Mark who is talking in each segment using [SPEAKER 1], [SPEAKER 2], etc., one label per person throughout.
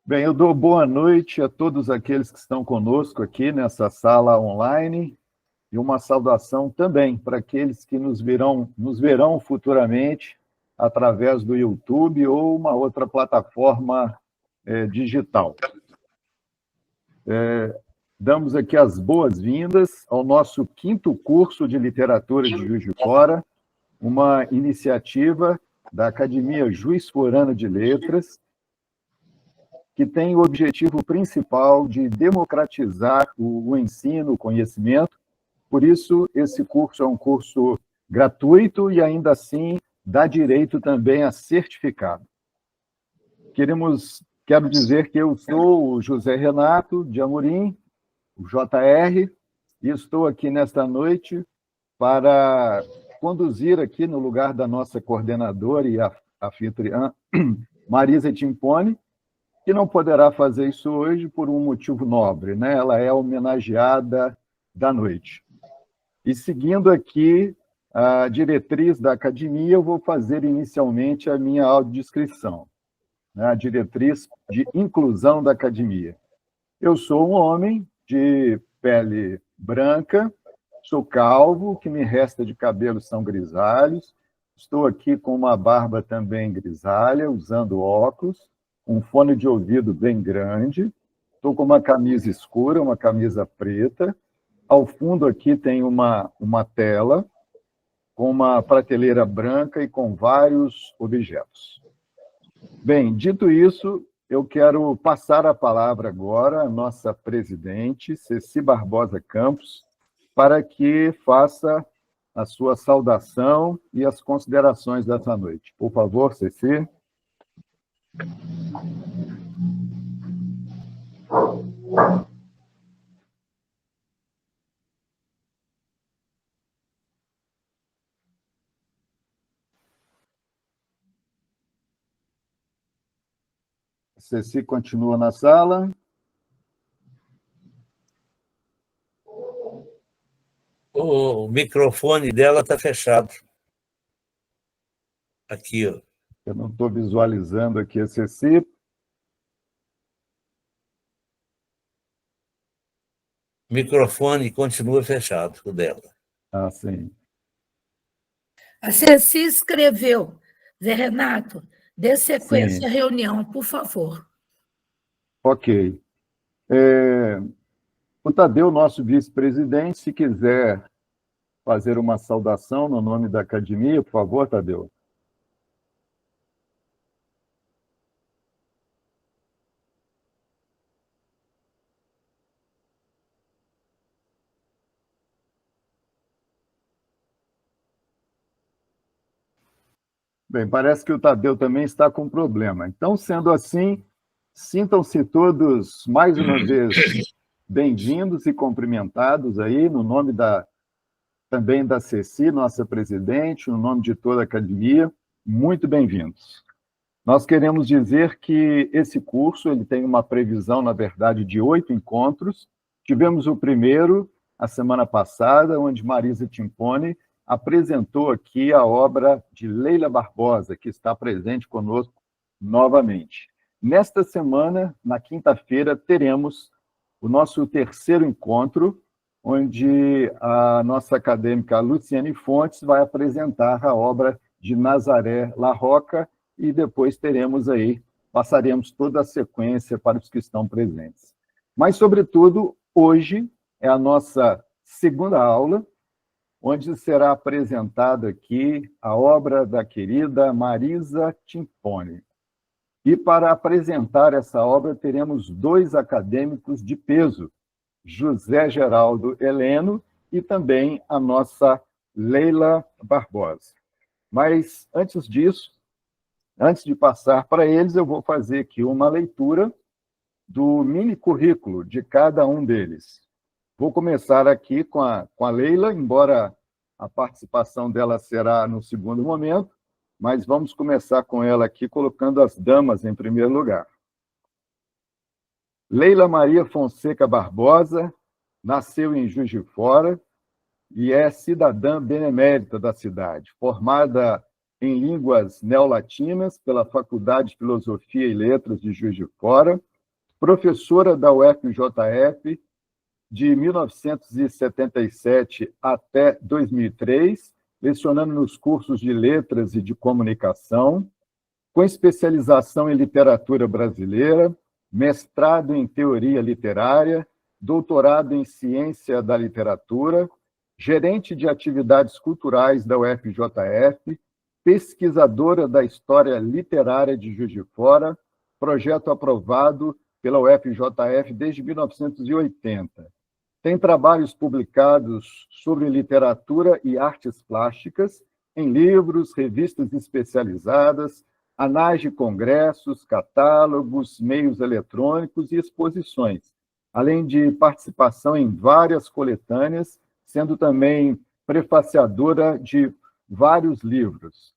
[SPEAKER 1] Bem, eu dou boa noite a todos aqueles que estão conosco aqui nessa sala online e uma saudação também para aqueles que nos verão futuramente através do YouTube ou uma outra plataforma digital. Damos aqui as boas-vindas ao nosso 5º curso de Literatura de Juiz de Fora, uma iniciativa da Academia Juiz Forano de Letras, que tem o objetivo principal de democratizar o ensino, o conhecimento. Por isso, esse curso é um curso gratuito e, ainda assim, dá direito também a certificado. Quero dizer que eu sou o José Renato de Amorim, o JR, e estou aqui nesta noite para conduzir aqui no lugar da nossa coordenadora e anfitriã, Marisa Timpone, que não poderá fazer isso hoje por um motivo nobre, né? Ela é a homenageada da noite. E seguindo aqui a diretriz da academia, eu vou fazer inicialmente a minha audiodescrição, né? A diretriz de inclusão da academia. Eu sou um homem de pele branca, sou calvo, o que me resta de cabelos são grisalhos, estou aqui com uma barba também grisalha, usando óculos, um fone de ouvido bem grande, estou com uma camisa escura, uma camisa preta, ao fundo aqui tem uma tela com uma prateleira branca e com vários objetos. Bem, dito isso, eu quero passar a palavra agora à nossa presidente, Ceci Barbosa Campos, para que faça a sua saudação e as considerações dessa noite. Por favor, Ceci. Ceci continua na sala.
[SPEAKER 2] O microfone dela está fechado. Aqui, ó.
[SPEAKER 1] Eu não estou visualizando aqui a Ceci.
[SPEAKER 2] O microfone continua fechado, o dela.
[SPEAKER 1] Ah, sim.
[SPEAKER 3] A Ceci escreveu. Zé Renato, dê sequência
[SPEAKER 1] Sim.
[SPEAKER 3] à reunião, por favor.
[SPEAKER 1] Ok. O Tadeu, nosso vice-presidente, se quiser fazer uma saudação no nome da academia, por favor, Tadeu. Bem, parece que o Tadeu também está com problema. Então, sendo assim, sintam-se todos, mais uma vez, bem-vindos e cumprimentados aí, no nome também da Ceci, nossa presidente, no nome de toda a academia, muito bem-vindos. Nós queremos dizer que esse curso ele tem uma previsão, na verdade, de 8 encontros. Tivemos o primeiro, a semana passada, onde Marisa Timpone apresentou aqui a obra de Leila Barbosa, que está presente conosco novamente. Nesta semana, na quinta-feira, teremos o nosso terceiro encontro, onde a nossa acadêmica Luciane Fontes vai apresentar a obra de Nazaré Larroca, e depois passaremos toda a sequência para os que estão presentes. Mas, sobretudo, hoje é a nossa segunda aula, onde será apresentada aqui a obra da querida Marisa Timpone. E para apresentar essa obra, teremos 2 acadêmicos de peso, José Geraldo Heleno e também a nossa Leila Barbosa. Mas, antes disso, antes de passar para eles, eu vou fazer aqui uma leitura do mini-currículo de cada um deles. Vou começar aqui com a Leila, embora a participação dela será no segundo momento, mas vamos começar com ela aqui, colocando as damas em primeiro lugar. Leila Maria Fonseca Barbosa nasceu em Juiz de Fora e é cidadã benemérita da cidade, formada em línguas neolatinas pela Faculdade de Filosofia e Letras de Juiz de Fora, professora da UFJF de 1977 até 2003, lecionando nos cursos de Letras e de Comunicação, com especialização em literatura brasileira, mestrado em teoria literária, doutorado em ciência da literatura, gerente de atividades culturais da UFJF, pesquisadora da história literária de Juiz de Fora, projeto aprovado pela UFJF desde 1980. Tem trabalhos publicados sobre literatura e artes plásticas em livros, revistas especializadas, anais de congressos, catálogos, meios eletrônicos e exposições, além de participação em várias coletâneas, sendo também prefaciadora de vários livros.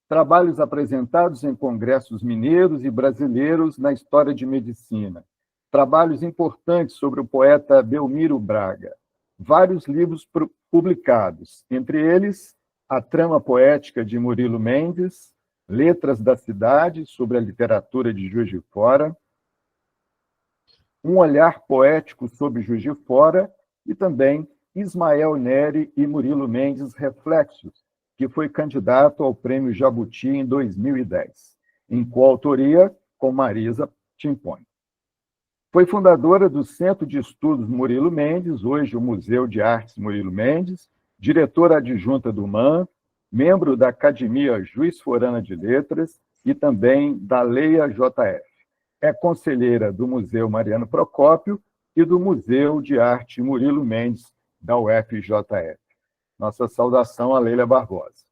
[SPEAKER 1] Trabalhos apresentados em congressos mineiros e brasileiros na história de medicina. Trabalhos importantes sobre o poeta Belmiro Braga. Vários livros publicados, entre eles A Trama Poética de Murilo Mendes, Letras da Cidade, sobre a literatura de Juiz de Fora, Um Olhar Poético sobre Juiz de Fora e também Ismael Neri e Murilo Mendes Reflexos, que foi candidato ao Prêmio Jabuti em 2010, em coautoria com Marisa Timpone. Foi fundadora do Centro de Estudos Murilo Mendes, hoje o Museu de Artes Murilo Mendes, diretora adjunta do MAN, membro da Academia Juiz Forana de Letras e também da Leia JF. É conselheira do Museu Mariano Procópio e do Museu de Arte Murilo Mendes, da UFJF. Nossa saudação a Leila Barbosa.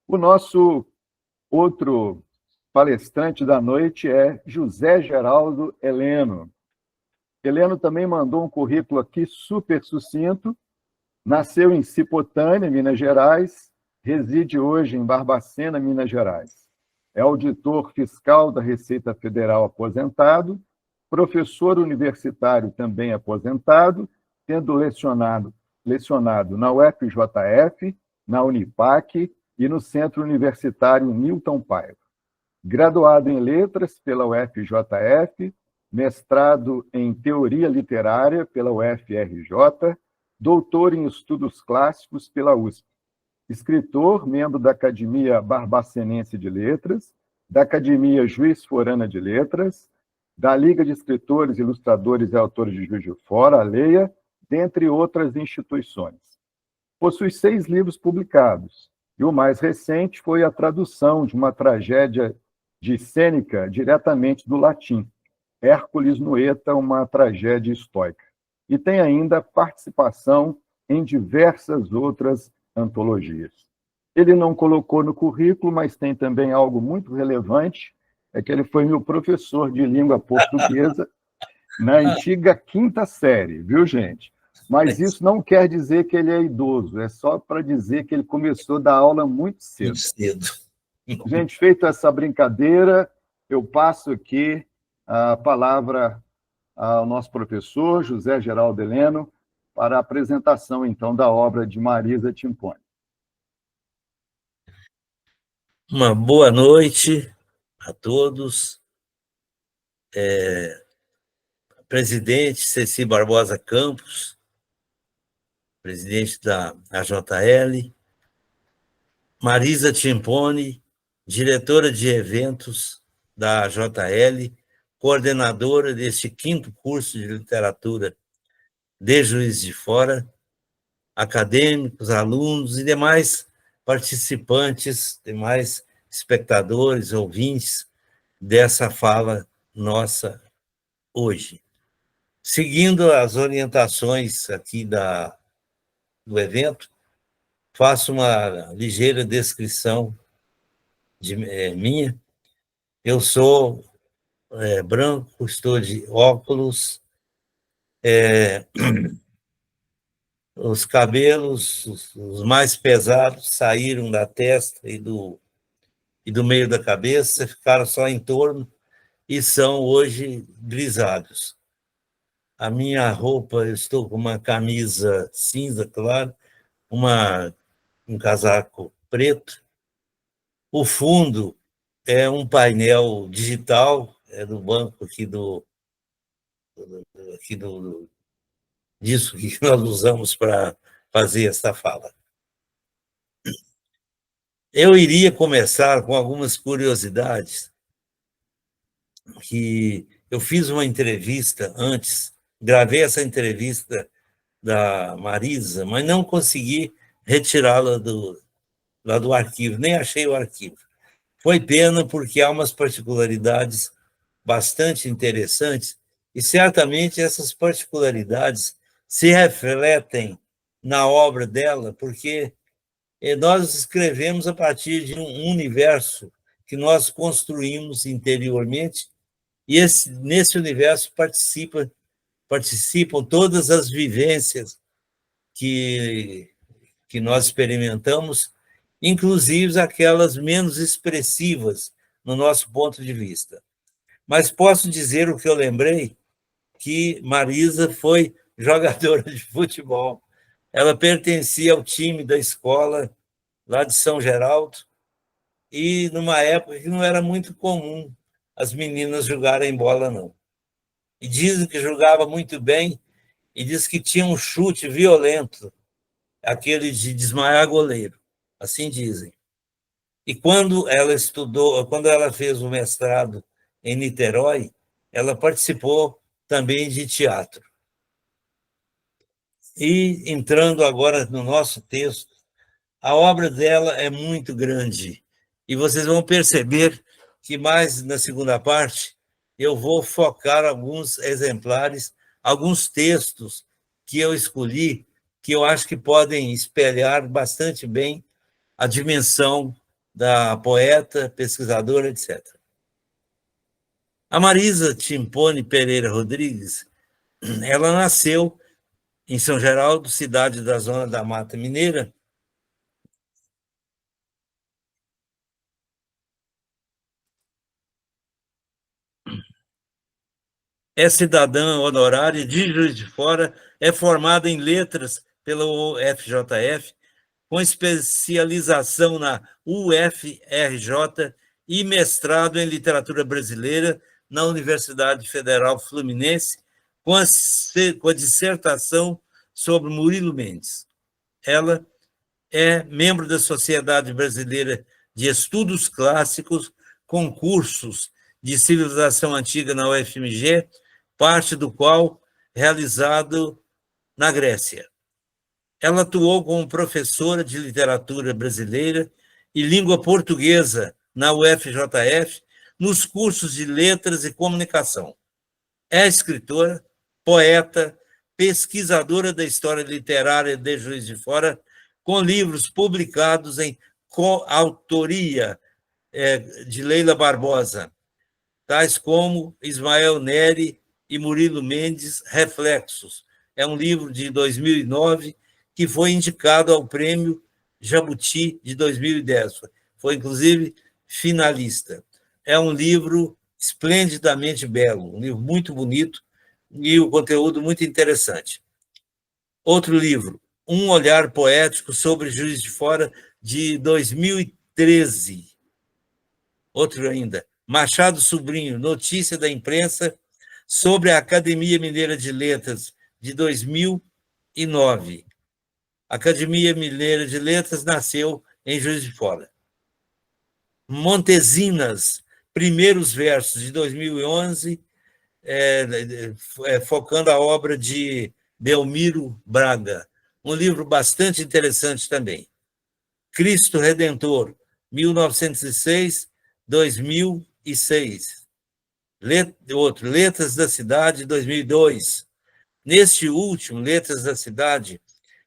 [SPEAKER 1] O nosso outro palestrante da noite é José Geraldo Heleno. Heleno também mandou um currículo aqui super sucinto. Nasceu em Cipotânea, Minas Gerais, reside hoje em Barbacena, Minas Gerais. É auditor fiscal da Receita Federal aposentado, professor universitário também aposentado, tendo lecionado na UFJF, na Unipac e no Centro Universitário Newton Paiva. Graduado em Letras pela UFJF, mestrado em Teoria Literária pela UFRJ, doutor em Estudos Clássicos pela USP. Escritor, membro da Academia Barbacenense de Letras, da Academia Juiz Forana de Letras, da Liga de Escritores, Ilustradores e Autores de Juiz de Fora, a Leia, dentre outras instituições. Possui 6 livros publicados, e o mais recente foi a tradução de uma tragédia de Sêneca diretamente do latim, Hércules Nueta, uma tragédia estoica. E tem ainda participação em diversas outras antologias. Ele não colocou no currículo, mas tem também algo muito relevante, é que ele foi meu professor de língua portuguesa na antiga 5ª série, viu, gente? Mas isso não quer dizer que ele é idoso, é só para dizer que ele começou a dar aula muito cedo.
[SPEAKER 2] Muito cedo.
[SPEAKER 1] Gente, feita essa brincadeira, eu passo aqui a palavra ao nosso professor, José Geraldo Heleno, para a apresentação, então, da obra de Marisa Timpone.
[SPEAKER 2] Uma boa noite a todos. Presidente Ceci Barbosa Campos, presidente da AJL, Marisa Timpone, diretora de eventos da AJL, coordenadora deste 5º curso de literatura de Juiz de Fora, acadêmicos, alunos e demais participantes, demais espectadores, ouvintes dessa fala nossa hoje. Seguindo as orientações aqui do evento, faço uma ligeira descrição minha. Eu sou branco, estou de óculos, os cabelos, os mais pesados, saíram da testa e do meio da cabeça, ficaram só em torno e são hoje grisalhos. A minha roupa, eu estou com uma camisa cinza, claro, um casaco preto. O fundo é um painel digital, é do banco aqui do aqui disso que nós usamos para fazer esta fala. Eu iria começar com algumas curiosidades, que eu fiz uma entrevista antes, gravei essa entrevista da Marisa, mas não consegui retirá-la lá do arquivo, nem achei o arquivo. Foi pena, porque há umas particularidades bastante interessantes, e certamente essas particularidades se refletem na obra dela, porque nós escrevemos a partir de um universo que nós construímos interiormente, e nesse universo participam todas as vivências que nós experimentamos, inclusive aquelas menos expressivas no nosso ponto de vista. Mas posso dizer o que eu lembrei, que Marisa foi jogadora de futebol. Ela pertencia ao time da escola lá de São Geraldo, e numa época que não era muito comum as meninas jogarem bola, não. E dizem que jogava muito bem, e diz que tinha um chute violento, aquele de desmaiar goleiro, assim dizem. E quando ela fez o mestrado em Niterói, ela participou também de teatro. E entrando agora no nosso texto, a obra dela é muito grande, e vocês vão perceber que mais na segunda parte eu vou focar alguns exemplares, alguns textos que eu escolhi, que eu acho que podem espelhar bastante bem a dimensão da poeta, pesquisadora, etc. A Marisa Timpone Pereira Rodrigues, ela nasceu em São Geraldo, cidade da Zona da Mata Mineira, é cidadã honorária de Juiz de Fora, é formada em letras pela UFJF, com especialização na UFRJ e mestrado em literatura brasileira na Universidade Federal Fluminense, com a dissertação sobre Murilo Mendes. Ela é membro da Sociedade Brasileira de Estudos Clássicos, com cursos de civilização antiga na UFMG, parte do qual realizado na Grécia. Ela atuou como professora de literatura brasileira e língua portuguesa na UFJF, nos cursos de letras e comunicação. É escritora, poeta, pesquisadora da história literária de Juiz de Fora, com livros publicados em coautoria de Leila Barbosa, tais como Ismael Neri e Murilo Mendes, Reflexos. É um livro de 2009 que foi indicado ao Prêmio Jabuti de 2010. Foi, inclusive, finalista. É um livro esplendidamente belo, um livro muito bonito e o conteúdo muito interessante. Outro livro, Um Olhar Poético sobre Juiz de Fora, de 2013. Outro ainda, Machado Sobrinho, Notícia da Imprensa sobre a Academia Mineira de Letras, de 2009. A Academia Mineira de Letras nasceu em Juiz de Fora. Montesinas, Primeiros Versos, de 2011, focando a obra de Belmiro Braga. Um livro bastante interessante também. Cristo Redentor, 1906-2006. Outro, Letras da Cidade, 2002. Neste último, Letras da Cidade,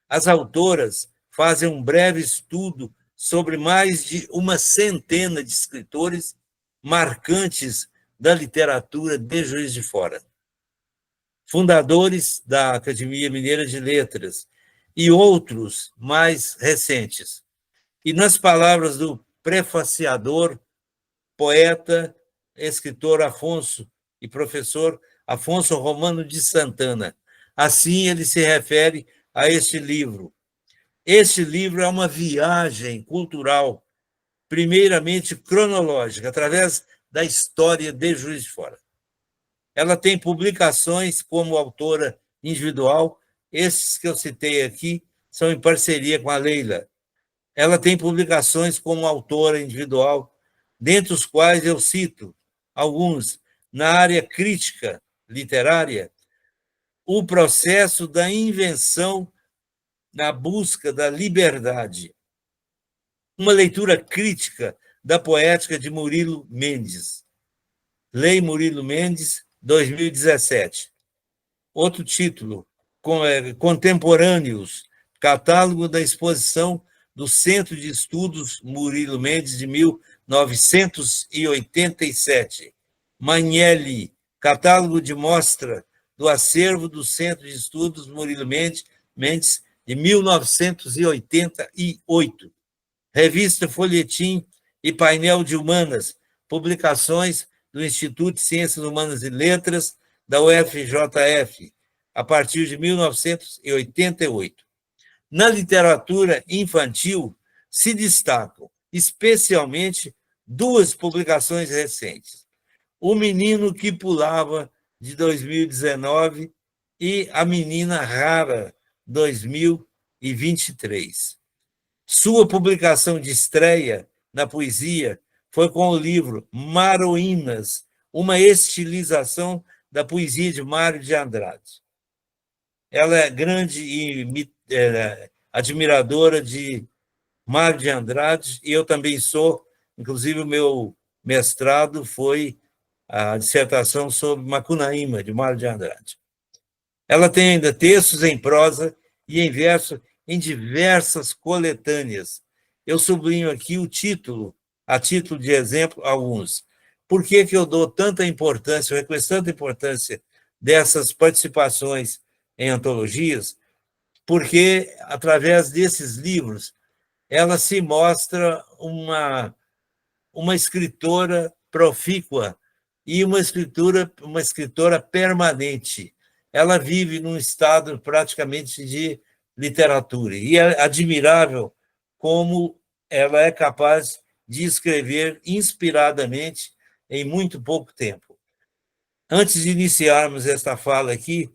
[SPEAKER 2] as autoras fazem um breve estudo sobre mais de uma centena de escritores marcantes da literatura de Juiz de Fora. Fundadores da Academia Mineira de Letras e outros mais recentes. E nas palavras do prefaciador, poeta, escritor Afonso e professor Afonso Romano de Santana. Assim ele se refere a este livro. Este livro é uma viagem cultural, primeiramente cronológica, através da história de Juiz de Fora. ela tem publicações como autora individual. Esses que eu citei aqui são em parceria com a Leila. Ela tem publicações como autora individual, dentre os quais eu cito alguns na área crítica literária: O Processo da Invenção na Busca da Liberdade, uma leitura crítica da poética de Murilo Mendes. Lei Murilo Mendes, 2017. Outro título, Contemporâneos, Catálogo da Exposição do Centro de Estudos Murilo Mendes, de 1987. Magnelli, Catálogo de Mostra do Acervo do Centro de Estudos Murilo Mendes, de 1988. Revista Folhetim e Painel de Humanas, publicações do Instituto de Ciências Humanas e Letras da UFJF, a partir de 1988. Na literatura infantil, se destacam especialmente duas publicações recentes: O Menino que Pulava, de 2019, e A Menina Rara, 2023. Sua publicação de estreia na poesia foi com o livro Maroínas, uma estilização da poesia de Mário de Andrade. Ela é grande e admiradora de Mário de Andrade, e eu também sou. Inclusive, o meu mestrado foi a dissertação sobre Macunaíma, de Mário de Andrade. Ela tem ainda textos em prosa e em verso em diversas coletâneas. Eu sublinho aqui o título, a título de exemplo, alguns. Por que eu dou tanta importância, eu reconheço tanta importância dessas participações em antologias? Porque, através desses livros, ela se mostra uma escritora profícua e uma escritora permanente. Ela vive num estado praticamente de literatura, e é admirável como ela é capaz de escrever inspiradamente em muito pouco tempo. Antes de iniciarmos esta fala aqui,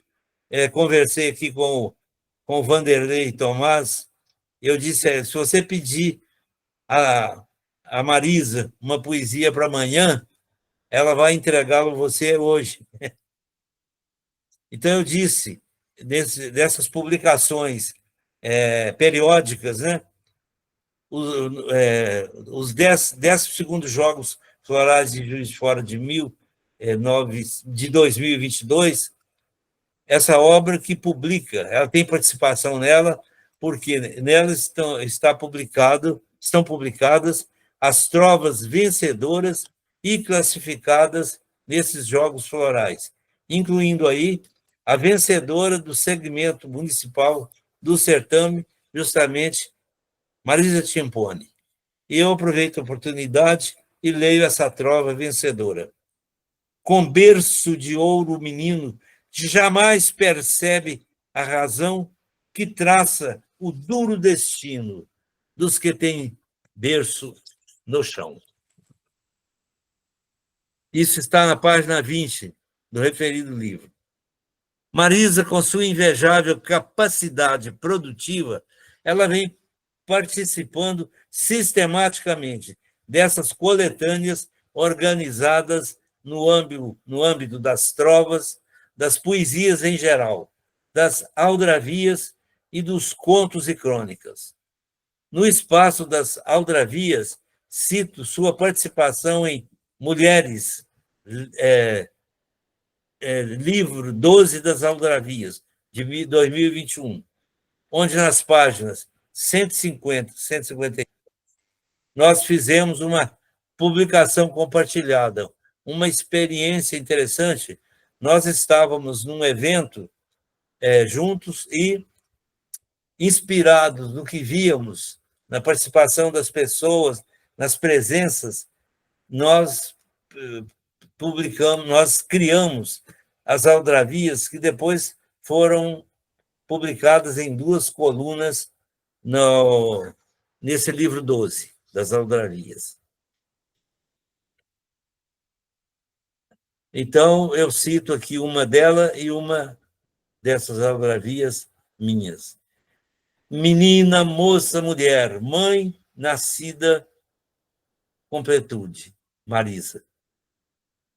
[SPEAKER 2] conversei aqui com o Vanderlei Tomás. Eu disse: se você pedir a Marisa uma poesia para amanhã, ela vai entregá-lo você hoje. Então, eu disse, dessas publicações periódicas, né, os 12º Jogos Florais de Juiz de Fora de 2022, essa obra que publica, ela tem participação nela, porque nela estão publicadas as trovas vencedoras e classificadas nesses Jogos Florais, incluindo aí a vencedora do segmento municipal do certame, justamente Marisa Timpone. E eu aproveito a oportunidade e leio essa trova vencedora. Com berço de ouro o menino jamais percebe a razão que traça o duro destino dos que têm berço no chão. Isso está na página 20 do referido livro. Marisa, com sua invejável capacidade produtiva, ela vem participando sistematicamente dessas coletâneas organizadas no âmbito das trovas, das poesias em geral, das aldravias e dos contos e crônicas. No espaço das aldravias, cito sua participação em Mulheres, livro 12 das Aldravias, de 2021, onde nas páginas 150, 151, nós fizemos uma publicação compartilhada, uma experiência interessante. Nós estávamos num evento juntos e, inspirados no que víamos, na participação das pessoas, nas presenças, nós criamos as aldravias, que depois foram publicadas em 2 colunas nesse livro 12 das aldravias. Então, eu cito aqui uma dela e uma dessas aldravias minhas. Menina, moça, mulher, mãe nascida completude, Marisa.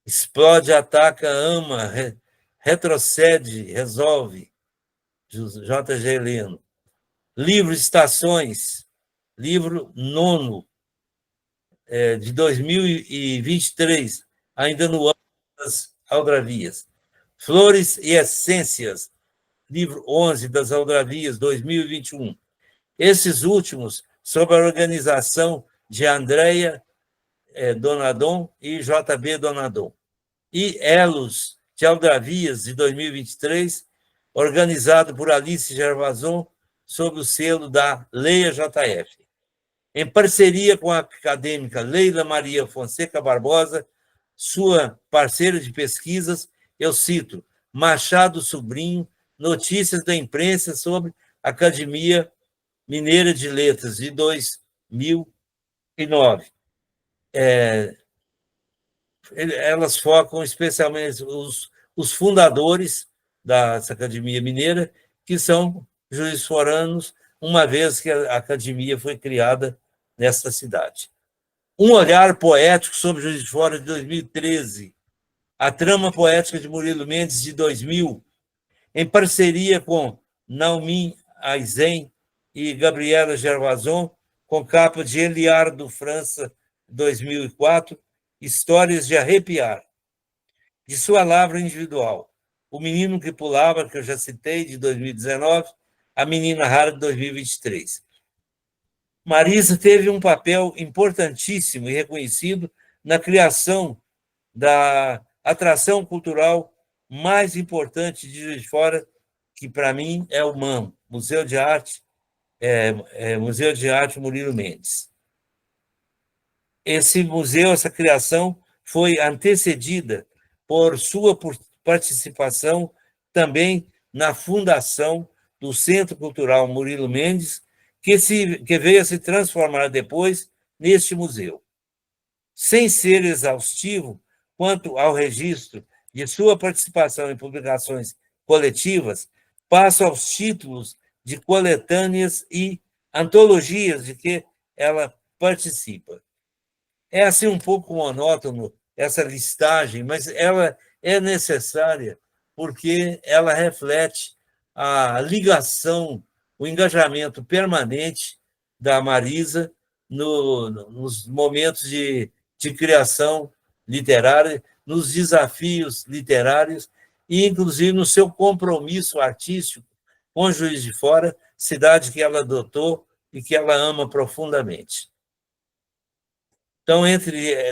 [SPEAKER 2] Explode, ataca, ama, retrocede, resolve, J.G. Heleno. Livro Estações, livro nono, de 2023, ainda no ano das aldravias. Flores e Essências, livro 11 das aldravias, 2021. Esses últimos, sob a organização de Andréia Donadon e J.B. Donadon. E Elos de Aldravias, de 2023, organizado por Alice Gervason, sob o selo da Leia JF. Em parceria com a acadêmica Leila Maria Fonseca Barbosa, sua parceira de pesquisas, eu cito Machado Sobrinho, Notícias da Imprensa sobre a Academia Mineira de Letras, de 2009. Elas focam especialmente os fundadores dessa Academia Mineira, que são juízes foranos, uma vez que a academia foi criada nesta cidade. Um olhar poético sobre Juiz de Fora, de 2013. A trama poética de Murilo Mendes, de 2000, em parceria com Naumin Aizen e Gabriela Gervason, com capa de Eliardo França, 2004, Histórias de Arrepiar. De sua lavra individual, O Menino que Pulava, que eu já citei, de 2019, A Menina Rara, de 2023. Marisa teve um papel importantíssimo e reconhecido na criação da atração cultural mais importante de Juiz de Fora, que para mim é o MAM, Museu de Arte Murilo Mendes. Esse museu, essa criação, foi antecedida por sua participação também na fundação do Centro Cultural Murilo Mendes, que veio a se transformar depois neste museu. Sem ser exaustivo quanto ao registro de sua participação em publicações coletivas, passo aos títulos de coletâneas e antologias de que ela participa. É assim um pouco monótono essa listagem, mas ela é necessária porque ela reflete a ligação, o engajamento permanente da Marisa nos momentos de criação literária, nos desafios literários e, inclusive, no seu compromisso artístico com Juiz de Fora, cidade que ela adotou e que ela ama profundamente. Então,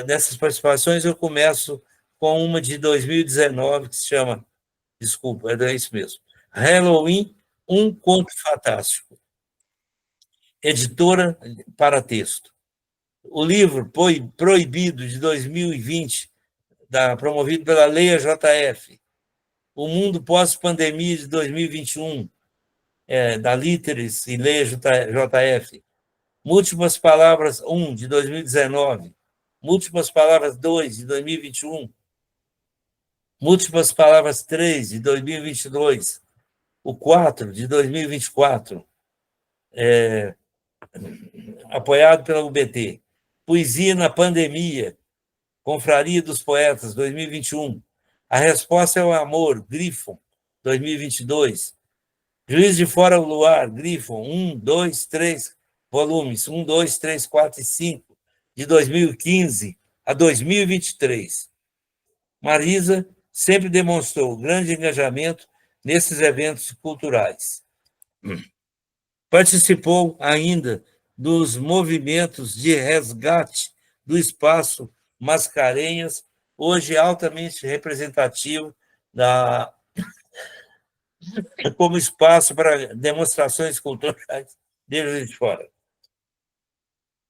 [SPEAKER 2] nessas participações, eu começo com uma de 2019, que se chama, desculpa, é isso mesmo, Halloween, um conto fantástico. Editora para texto. O livro foi Proibido, de 2020, promovido pela Leia JF. O Mundo Pós-Pandemia, de 2021, da Líteres e Leia JF. Múltiplas Palavras 1, de 2019. Múltiplas Palavras 2, de 2021. Múltiplas Palavras 3, de 2022. O 4, de 2024. Apoiado pela UBT. Poesia na Pandemia, Confraria dos Poetas, 2021. A Resposta é o Amor, Grifon, 2022. Juiz de Fora o Luar, Grifon, 1, 2, 3, volumes, 1, 2, 3, 4 e 5, de 2015 a 2023. Marisa sempre demonstrou grande engajamento nesses eventos culturais. Participou ainda dos movimentos de resgate do espaço Mascarenhas, hoje altamente representativo como espaço para demonstrações culturais de Juiz de Fora.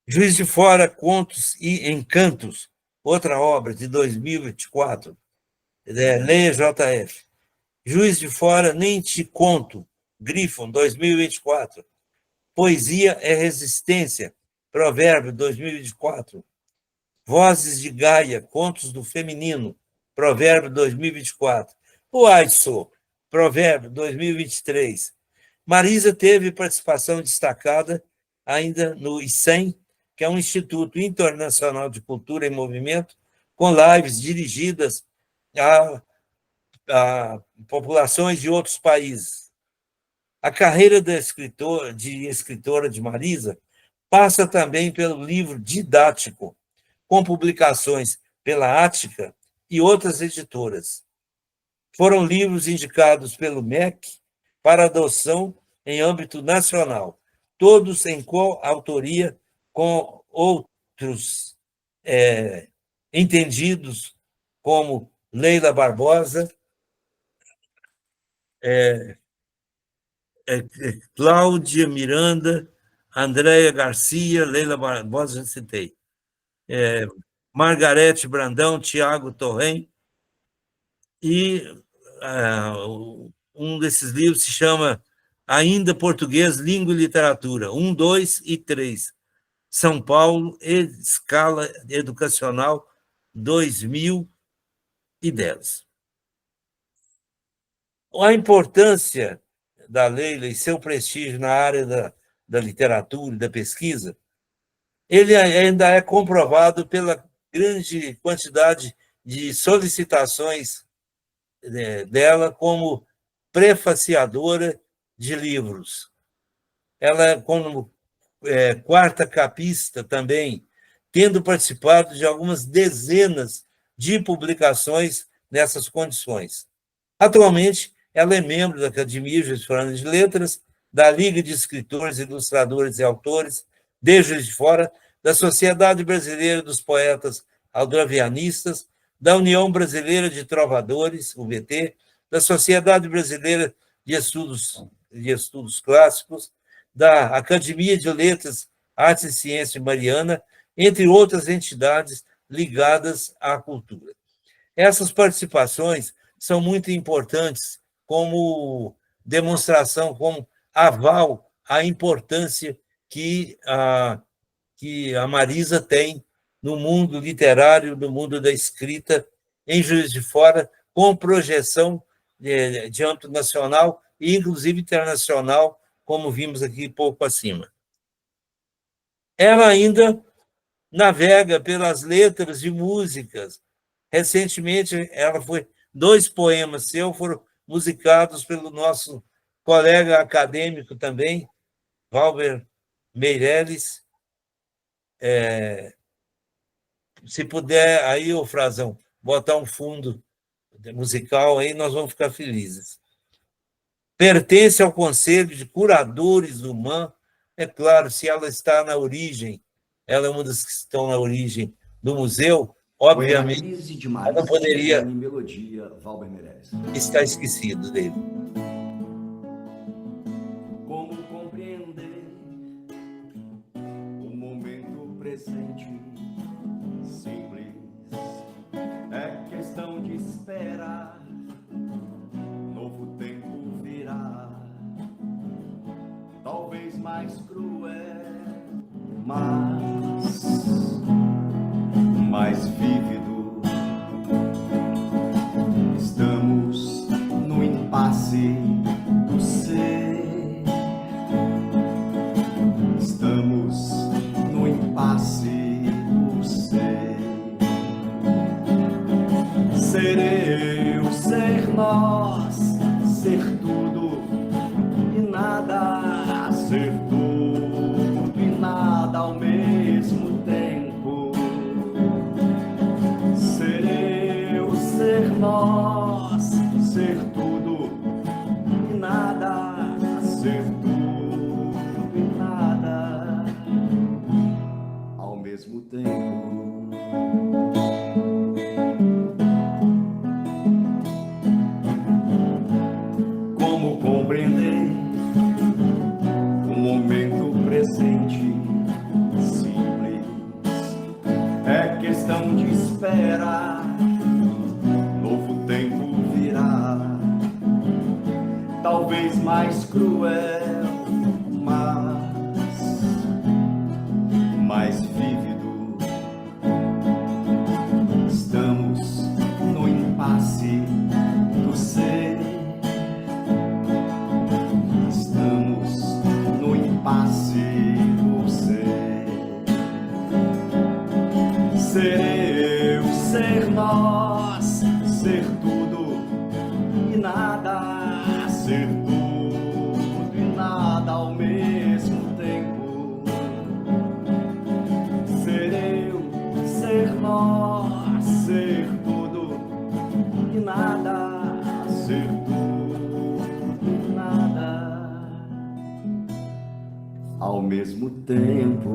[SPEAKER 2] Juiz de Fora, Contos e Encantos, outra obra de 2024, Leia JF. Juiz de Fora, Nem Te Conto, Grifon, 2024. Poesia é Resistência, Provérbio, 2024. Vozes de Gaia, Contos do Feminino, Provérbio 2024. O Aisô, Provérbio 2023. Marisa teve participação destacada ainda no ICEM, que é um Instituto Internacional de Cultura em Movimento, com lives dirigidas a populações de outros países. A carreira de escritora de Marisa passa também pelo livro didático, com publicações pela Ática e outras editoras. Foram livros indicados pelo MEC para adoção em âmbito nacional, todos em coautoria com outros entendidos, como Leila Barbosa, Cláudia Miranda, Andréia Garcia, Leila Barbosa, já citei, Margarete Brandão, Tiago Torrem, e um desses livros se chama Ainda Português, Língua e Literatura, 1, 2 e 3, São Paulo, Escala Educacional, 2010. A importância da Leila e seu prestígio na área da literatura e da pesquisa, ele ainda é comprovado pela grande quantidade de solicitações dela como prefaciadora de livros. Ela, como quarta capista também, tendo participado de algumas dezenas de publicações nessas condições. Atualmente, ela é membro da Academia Juiz de Fora de Letras, da Liga de Escritores, Ilustradores e Autores de Juiz de Fora, da Sociedade Brasileira dos Poetas Aldravianistas, da União Brasileira de Trovadores, UBT, da Sociedade Brasileira de Estudos Clássicos, da Academia de Letras, Artes e Ciência Mariana, entre outras entidades ligadas à cultura. Essas participações são muito importantes como demonstração, como aval à importância que a Marisa tem no mundo literário, no mundo da escrita, em Juiz de Fora, com projeção de âmbito nacional e, inclusive, internacional, como vimos aqui pouco acima. Ela ainda navega pelas letras de músicas. Recentemente, 2 poemas seus foram musicados pelo nosso colega acadêmico também, Valber Meirelles. Se puder, aí, ô Frazão, botar um fundo musical, aí nós vamos ficar felizes. Pertence ao Conselho de Curadores do MAN. É claro, se ela está na origem, ela é uma das que estão na origem do museu, obviamente, ela não poderia estar esquecido dele.
[SPEAKER 4] Como compreender o momento presente? Simples, é questão de esperar. Novo tempo virá, talvez mais cruel, mas mais vívido. Estamos no impasse do ser. Estamos no impasse do ser. Ser eu, ser nós, ser tudo e nada, ser tudo e nada ao mesmo tempo. Ser eu, ser nós, ser tudo e nada, ser tudo e nada ao mesmo tempo. Como compreender o momento presente? Simples, é questão de esperar. Novo tempo virá, talvez mais cruel, mas mais vívido. Estamos no e nada, ser tudo e nada ao mesmo tempo. Ser eu, ser nós, ser tudo e nada, ser tudo e nada ao mesmo tempo.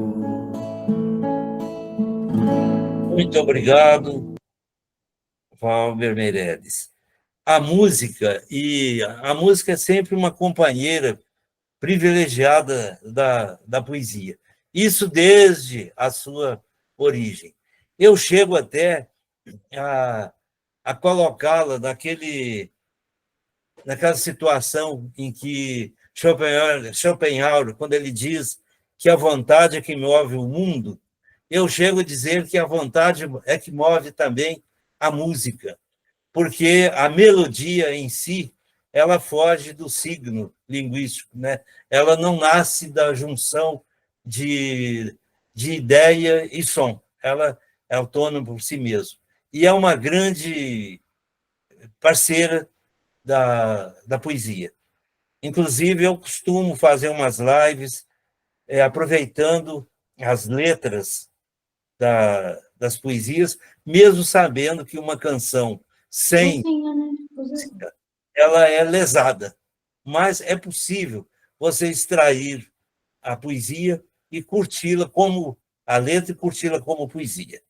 [SPEAKER 2] Muito obrigado, Valber Meirelles. A música é sempre uma companheira privilegiada da poesia. Isso desde a sua origem. Eu chego até a colocá-la naquela situação em que Schopenhauer, quando ele diz que a vontade é que move o mundo, eu chego a dizer que a vontade é que move também a música, porque a melodia em si, ela foge do signo linguístico, né? Ela não nasce da junção de ideia e som, ela é autônoma por si mesma. E é uma grande parceira da poesia. Inclusive, eu costumo fazer umas lives aproveitando as letras das poesias, mesmo sabendo que uma canção sem música, ela é lesada. Mas é possível você extrair a poesia e curti-la como a letra e curti-la como poesia.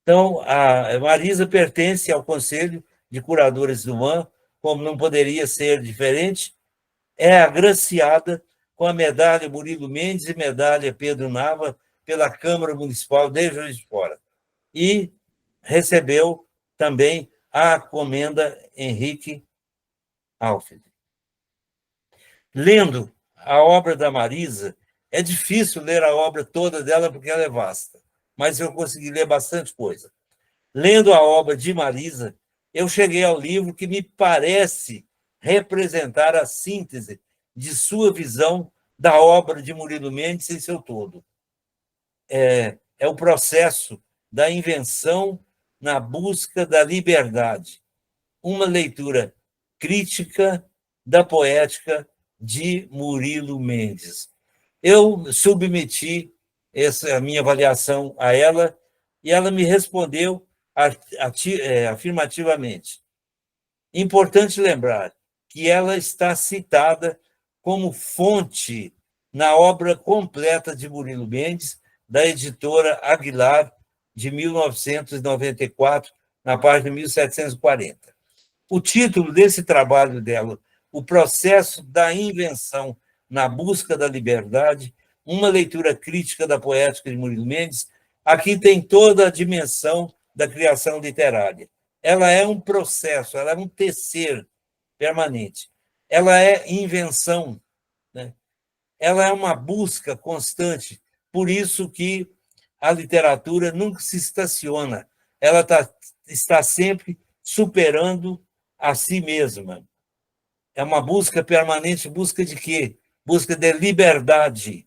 [SPEAKER 2] Então, a Marisa pertence ao Conselho de Curadores do MAN, como não poderia ser diferente, é agraciada com a medalha Murilo Mendes e medalha Pedro Nava pela Câmara Municipal de Juiz de Fora. E recebeu também a comenda Henrique Alfred. Lendo a obra da Marisa, é difícil ler a obra toda dela porque ela é vasta, mas eu consegui ler bastante coisa. Lendo a obra de Marisa, eu cheguei ao livro que me parece representar a síntese de sua visão da obra de Murilo Mendes em seu todo. É o processo da invenção na busca da liberdade, uma leitura crítica da poética de Murilo Mendes. Eu submeti essa minha avaliação a ela e ela me respondeu afirmativamente. Importante lembrar que ela está citada como fonte na obra completa de Murilo Mendes, da editora Aguilar, de 1994, na página 1740. O título desse trabalho dela, O Processo da Invenção na Busca da Liberdade, uma leitura crítica da poética de Murilo Mendes, aqui tem toda a dimensão da criação literária. Ela é um processo, ela é um tecer permanente. Ela é invenção, né? Ela é uma busca constante. Por isso que a literatura nunca se estaciona. Ela está sempre superando a si mesma. É uma busca permanente, busca de quê? Busca de liberdade.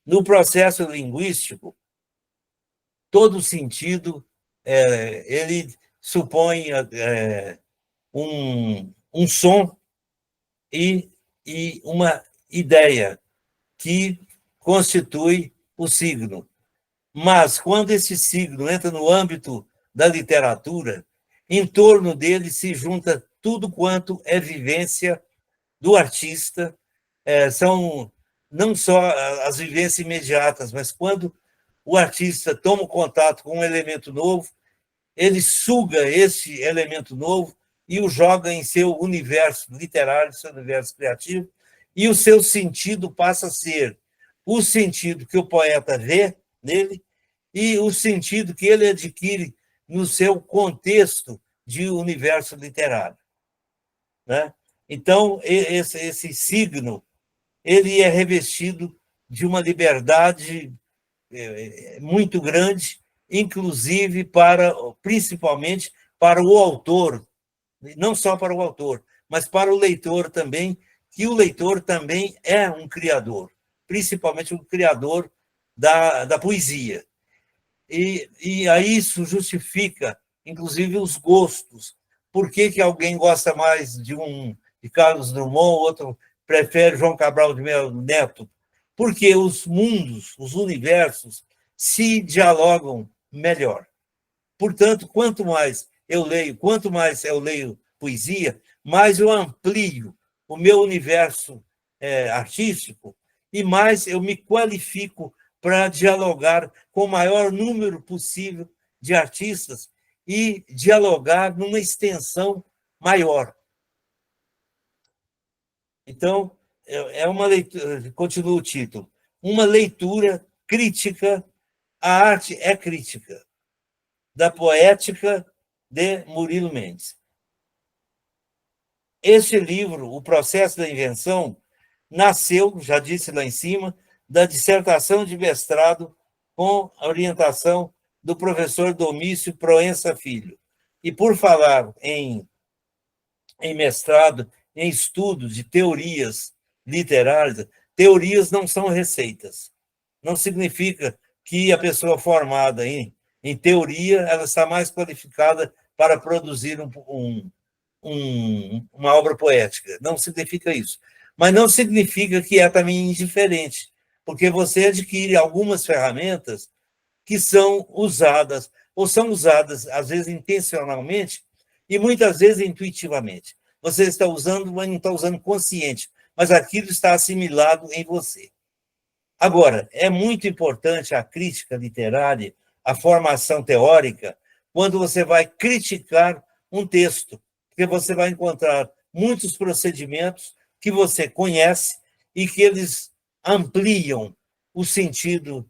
[SPEAKER 2] No processo linguístico, todo sentido ele supõe um som e uma ideia que constitui o signo. Mas, quando esse signo entra no âmbito da literatura, em torno dele se junta tudo quanto é vivência do artista, são não só as vivências imediatas, mas quando o artista toma contato com um elemento novo, ele suga esse elemento novo e o joga em seu universo literário, seu universo criativo, e o seu sentido passa a ser o sentido que o poeta vê nele e o sentido que ele adquire no seu contexto de universo literário, né? Então, esse signo ele é revestido de uma liberdade muito grande, inclusive principalmente para o autor, não só para o autor, mas para o leitor também, que o leitor também é um criador, principalmente um criador da poesia. E aí isso justifica, inclusive, os gostos, Por que alguém gosta mais de Carlos Drummond, outro prefere João Cabral de Melo Neto? Porque os mundos, os universos, se dialogam melhor. Portanto, quanto mais eu leio poesia, mais eu amplio o meu universo artístico e mais eu me qualifico para dialogar com o maior número possível de artistas e dialogar numa extensão maior. Então, é uma leitura, continua o título, uma leitura crítica, a arte é crítica, da poética de Murilo Mendes. Este livro, O Processo da Invenção, nasceu, já disse lá em cima, da dissertação de mestrado com a orientação do professor Domício Proença Filho. E por falar em mestrado, em estudos de teorias literárias, teorias não são receitas. Não significa que a pessoa formada em teoria ela está mais qualificada para produzir uma obra poética. Não significa isso. Mas não significa que é também indiferente, porque você adquire algumas ferramentas que são usadas, ou são usadas, às vezes, intencionalmente, e muitas vezes intuitivamente. Você está usando, mas não está usando consciente, mas aquilo está assimilado em você. Agora, é muito importante a crítica literária, a formação teórica, quando você vai criticar um texto, porque você vai encontrar muitos procedimentos que você conhece e que eles ampliam o sentido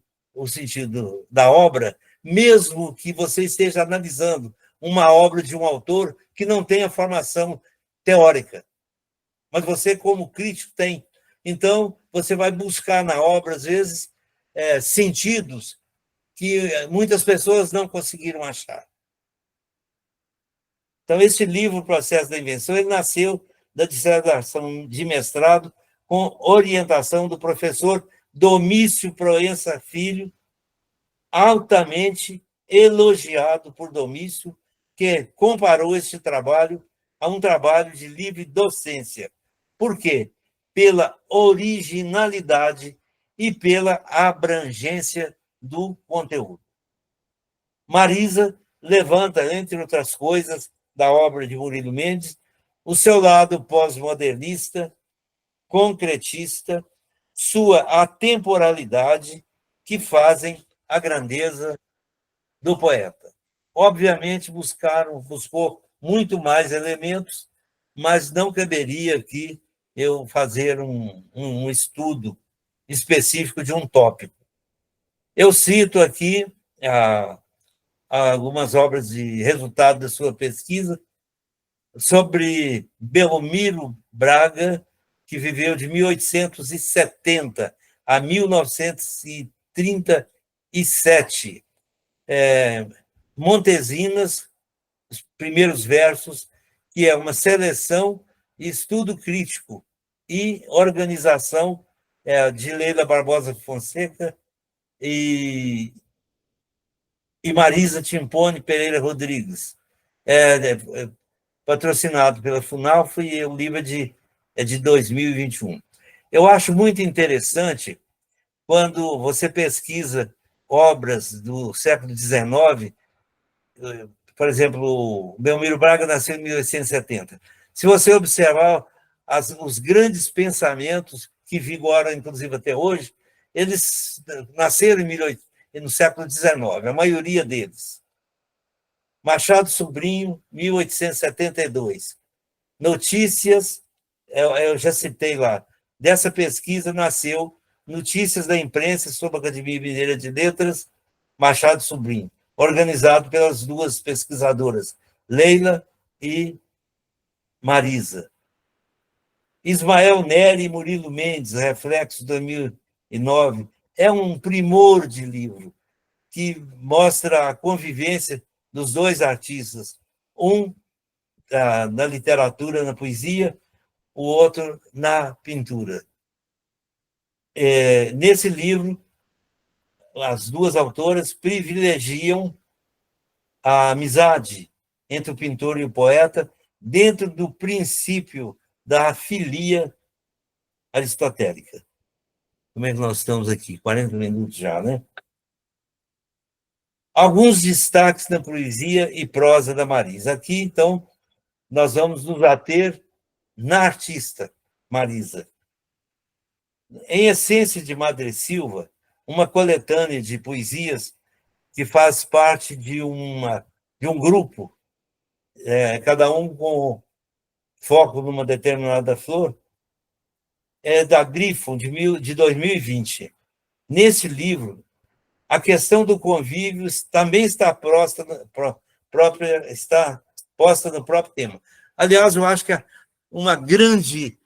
[SPEAKER 2] da obra, mesmo que você esteja analisando uma obra de um autor que não tenha formação teórica. Mas você, como crítico, tem. Então, você vai buscar na obra, às vezes, sentidos que muitas pessoas não conseguiram achar. Então, esse livro, O Processo da Invenção, ele nasceu da dissertação de mestrado com orientação do professor Domício Proença Filho, altamente elogiado por Domício, que comparou este trabalho a um trabalho de livre docência. Por quê? Pela originalidade e pela abrangência do conteúdo. Marisa levanta, entre outras coisas, da obra de Murilo Mendes, o seu lado pós-modernista, concretista, sua atemporalidade, que fazem a grandeza do poeta. Obviamente, buscou muito mais elementos, mas não caberia aqui eu fazer um estudo específico de um tópico. Eu cito aqui algumas obras de resultado da sua pesquisa sobre Belmiro Braga, que viveu de 1870 a 1937. Montesinas, os primeiros versos, que é uma seleção e estudo crítico e organização de Leila Barbosa Fonseca e Marisa Timpone Pereira Rodrigues. Patrocinado pela FUNALFA, e o livro é de 2021. Eu acho muito interessante quando você pesquisa obras do século XIX, por exemplo, o Belmiro Braga nasceu em 1870. Se você observar os grandes pensamentos que vigoram, inclusive, até hoje, eles nasceram no século XIX, a maioria deles. Machado Sobrinho, 1872. Notícias, eu já citei lá, dessa pesquisa nasceu Notícias da Imprensa sobre a Academia Mineira de Letras, Machado Sobrinho, organizado pelas duas pesquisadoras, Leila e Marisa. Ismael Nery e Murilo Mendes, Reflexos, 2009, é um primor de livro que mostra a convivência dos dois artistas, um na literatura, na poesia, o outro na pintura. Nesse livro, as duas autoras privilegiam a amizade entre o pintor e o poeta dentro do princípio da filia aristotélica. Como é que nós estamos aqui? 40 minutos já, né? Alguns destaques na poesia e prosa da Marisa. Aqui, então, nós vamos nos ater na artista Marisa. Em Essência de Madre Silva, uma coletânea de poesias que faz parte de um grupo, cada um com foco numa determinada flor, é da Grifo, de 2020. Nesse livro, a questão do convívio também está posta no próprio tema. Aliás, eu acho que é uma grande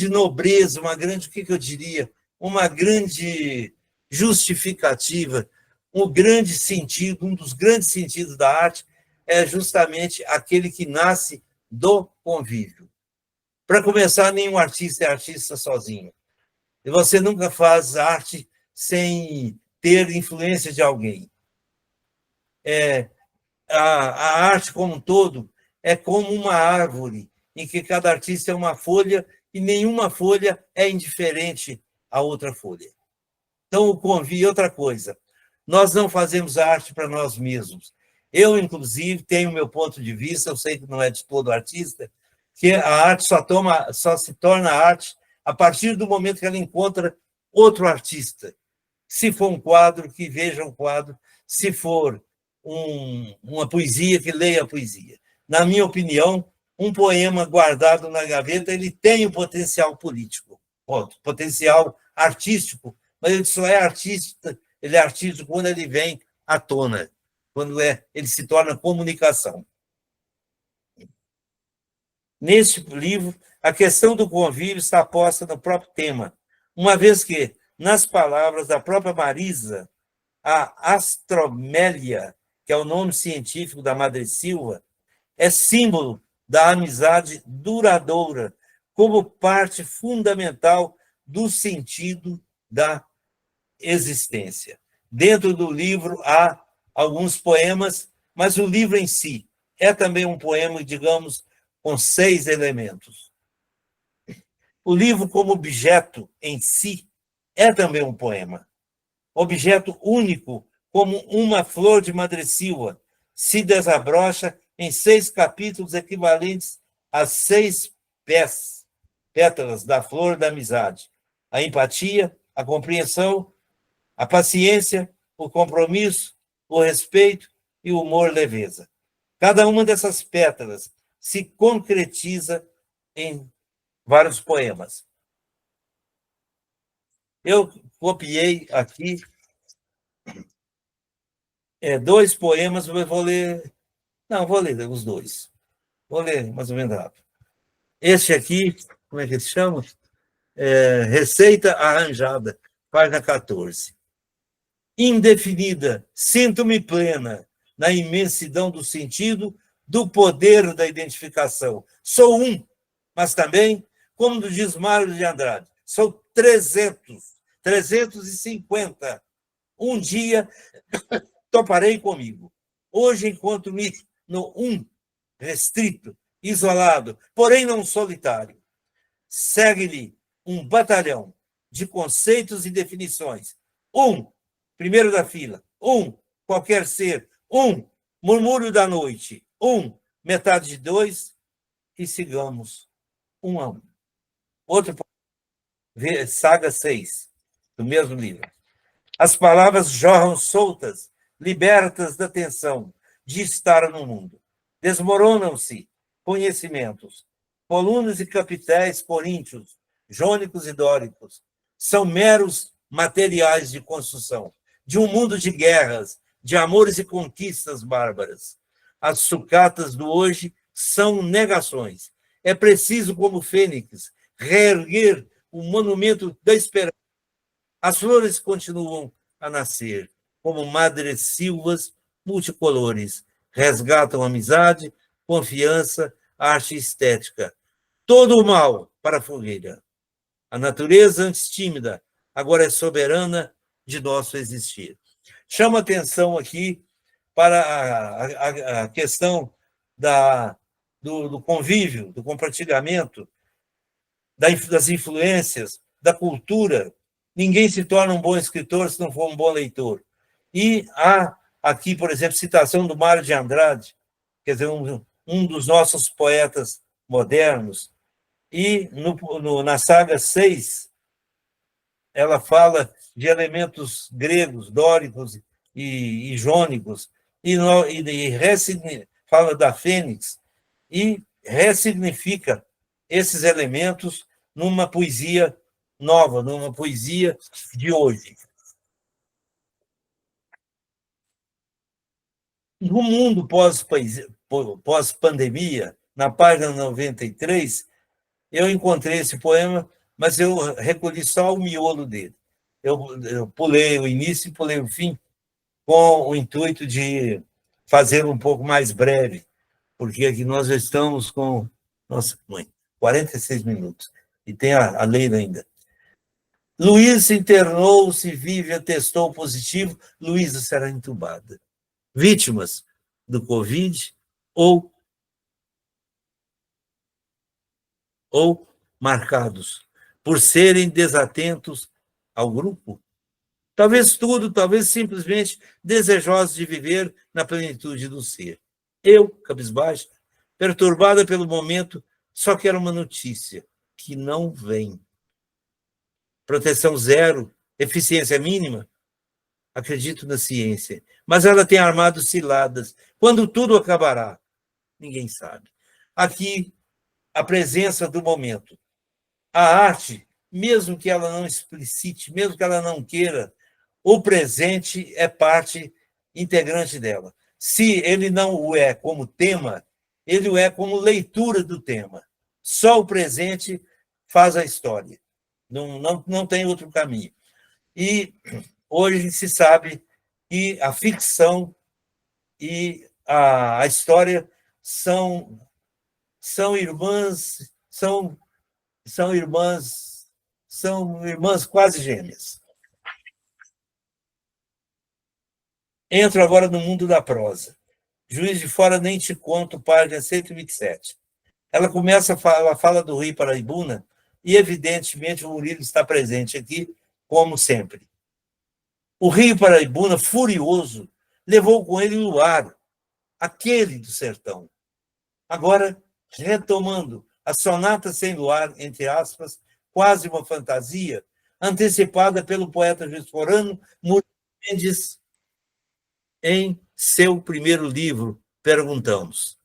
[SPEAKER 2] nobreza, o que eu diria? Uma grande justificativa, um dos grandes sentidos da arte é justamente aquele que nasce do convívio. Para começar, nenhum artista é artista sozinho. E você nunca faz arte sem ter influência de alguém. A arte como um todo é como uma árvore, em que cada artista é uma folha e nenhuma folha é indiferente à outra folha. Então, o convívio é outra coisa. Nós não fazemos arte para nós mesmos. Eu, inclusive, tenho o meu ponto de vista, eu sei que não é de todo artista, que a arte só se torna arte a partir do momento que ela encontra outro artista. Se for um quadro, que veja um quadro. Se for uma poesia, que leia a poesia. Na minha opinião, um poema guardado na gaveta, ele tem o potencial político, potencial artístico, mas ele só é artista, ele é artístico quando ele vem à tona, quando ele se torna comunicação. Neste livro, a questão do convívio está posta no próprio tema, uma vez que, nas palavras da própria Marisa, a astromélia, que é o nome científico da Madre Silva, é símbolo da amizade duradoura, como parte fundamental do sentido da existência. Dentro do livro há alguns poemas, mas o livro em si é também um poema, digamos, com 6 elementos. O livro, como objeto em si, é também um poema. Objeto único, como uma flor de madressilva, se desabrocha em 6 capítulos equivalentes a 6 pétalas da flor da amizade. A empatia, a compreensão, a paciência, o compromisso, o respeito e o humor leveza. Cada uma dessas pétalas se concretiza em vários poemas. Eu copiei aqui 2 poemas, eu vou ler... Não, vou ler os 2. Vou ler mais ou menos rápido. Este aqui, como é que se chama? Receita Arranjada, página 14. Indefinida, sinto-me plena na imensidão do sentido, do poder da identificação. Sou um, mas também, como diz Mário de Andrade, sou 350. Um dia toparei comigo. Hoje encontro-me no um, restrito, isolado, porém não solitário. Segue-lhe um batalhão de conceitos e definições. Primeiro da fila. Qualquer ser. Murmúrio da noite. Metade de 2, e sigamos um a um. Outro, saga 6, do mesmo livro. As palavras jorram soltas, libertas da tensão de estar no mundo. Desmoronam-se conhecimentos. Colunas e capitéis coríntios, jônicos e dóricos, são meros materiais de construção, de um mundo de guerras, de amores e conquistas bárbaras. As sucatas do hoje são negações. É preciso, como fênix, reerguer o monumento da esperança. As flores continuam a nascer, como madressilvas multicolores, resgatam amizade, confiança, arte estética. Todo o mal para a fogueira. A natureza, antes tímida, agora é soberana de nosso existir. Chama atenção aqui para a questão do convívio, do compartilhamento, das influências, da cultura. Ninguém se torna um bom escritor se não for um bom leitor. E há aqui, por exemplo, citação do Mário de Andrade, quer dizer, um dos nossos poetas modernos. E na saga 6, ela fala de elementos gregos, dóricos e jônicos, e fala da fênix, e ressignifica esses elementos numa poesia nova, numa poesia de hoje. No mundo pós-pandemia, na página 93, eu encontrei esse poema, mas eu recolhi só o miolo dele. Eu pulei o início e pulei o fim, com o intuito de fazer um pouco mais breve, porque aqui nós já estamos com, nossa mãe, 46 minutos, e tem a Leila ainda. Luísa internou-se, Vivian testou positivo, Luísa será entubada. Vítimas do Covid ou marcados por serem desatentos ao grupo? Talvez tudo, talvez simplesmente desejosos de viver na plenitude do ser. Eu, cabisbaixa, perturbada pelo momento, só quero uma notícia, que não vem. Proteção zero, eficiência mínima? Acredito na ciência, mas ela tem armado ciladas. Quando tudo acabará? Ninguém sabe. Aqui, a presença do momento. A arte, mesmo que ela não explicite, mesmo que ela não queira, o presente é parte integrante dela. Se ele não o é como tema, ele o é como leitura do tema. Só o presente faz a história. Não tem outro caminho. E hoje se sabe que a ficção e a história são irmãs, são irmãs quase gêmeas. Entro agora no mundo da prosa. Juiz de Fora, nem te conto, página 127. Ela fala do Rio Paraibuna, e evidentemente o Murilo está presente aqui, como sempre. O Rio Paraibuna, furioso, levou com ele o luar, aquele do sertão. Agora, retomando a sonata sem luar, entre aspas, quase uma fantasia, antecipada pelo poeta juiz-forano Murilo Mendes, em seu primeiro livro, perguntamos: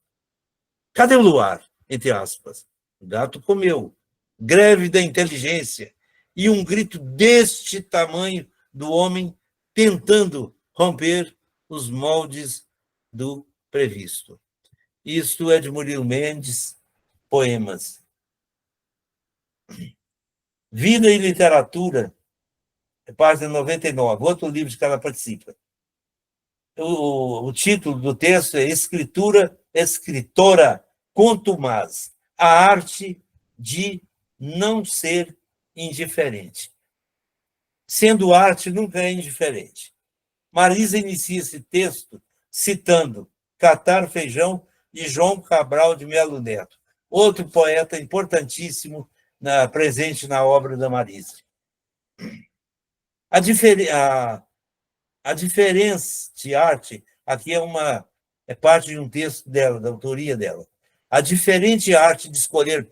[SPEAKER 2] cadê o luar? Entre aspas. O gato comeu. Greve da inteligência. E um grito deste tamanho do homem tentando romper os moldes do previsto. Isto é de Murilo Mendes, Poemas. Vida e Literatura, página 99, outro livro de que ela participa. O título do texto é Escritora contumaz, a arte de não ser indiferente. Sendo arte, nunca é indiferente. Marisa inicia esse texto citando Catar Feijão de João Cabral de Melo Neto, outro poeta importantíssimo presente na obra da Marisa. A diferença de arte, aqui é parte de um texto dela, da autoria dela. A diferente arte de escolher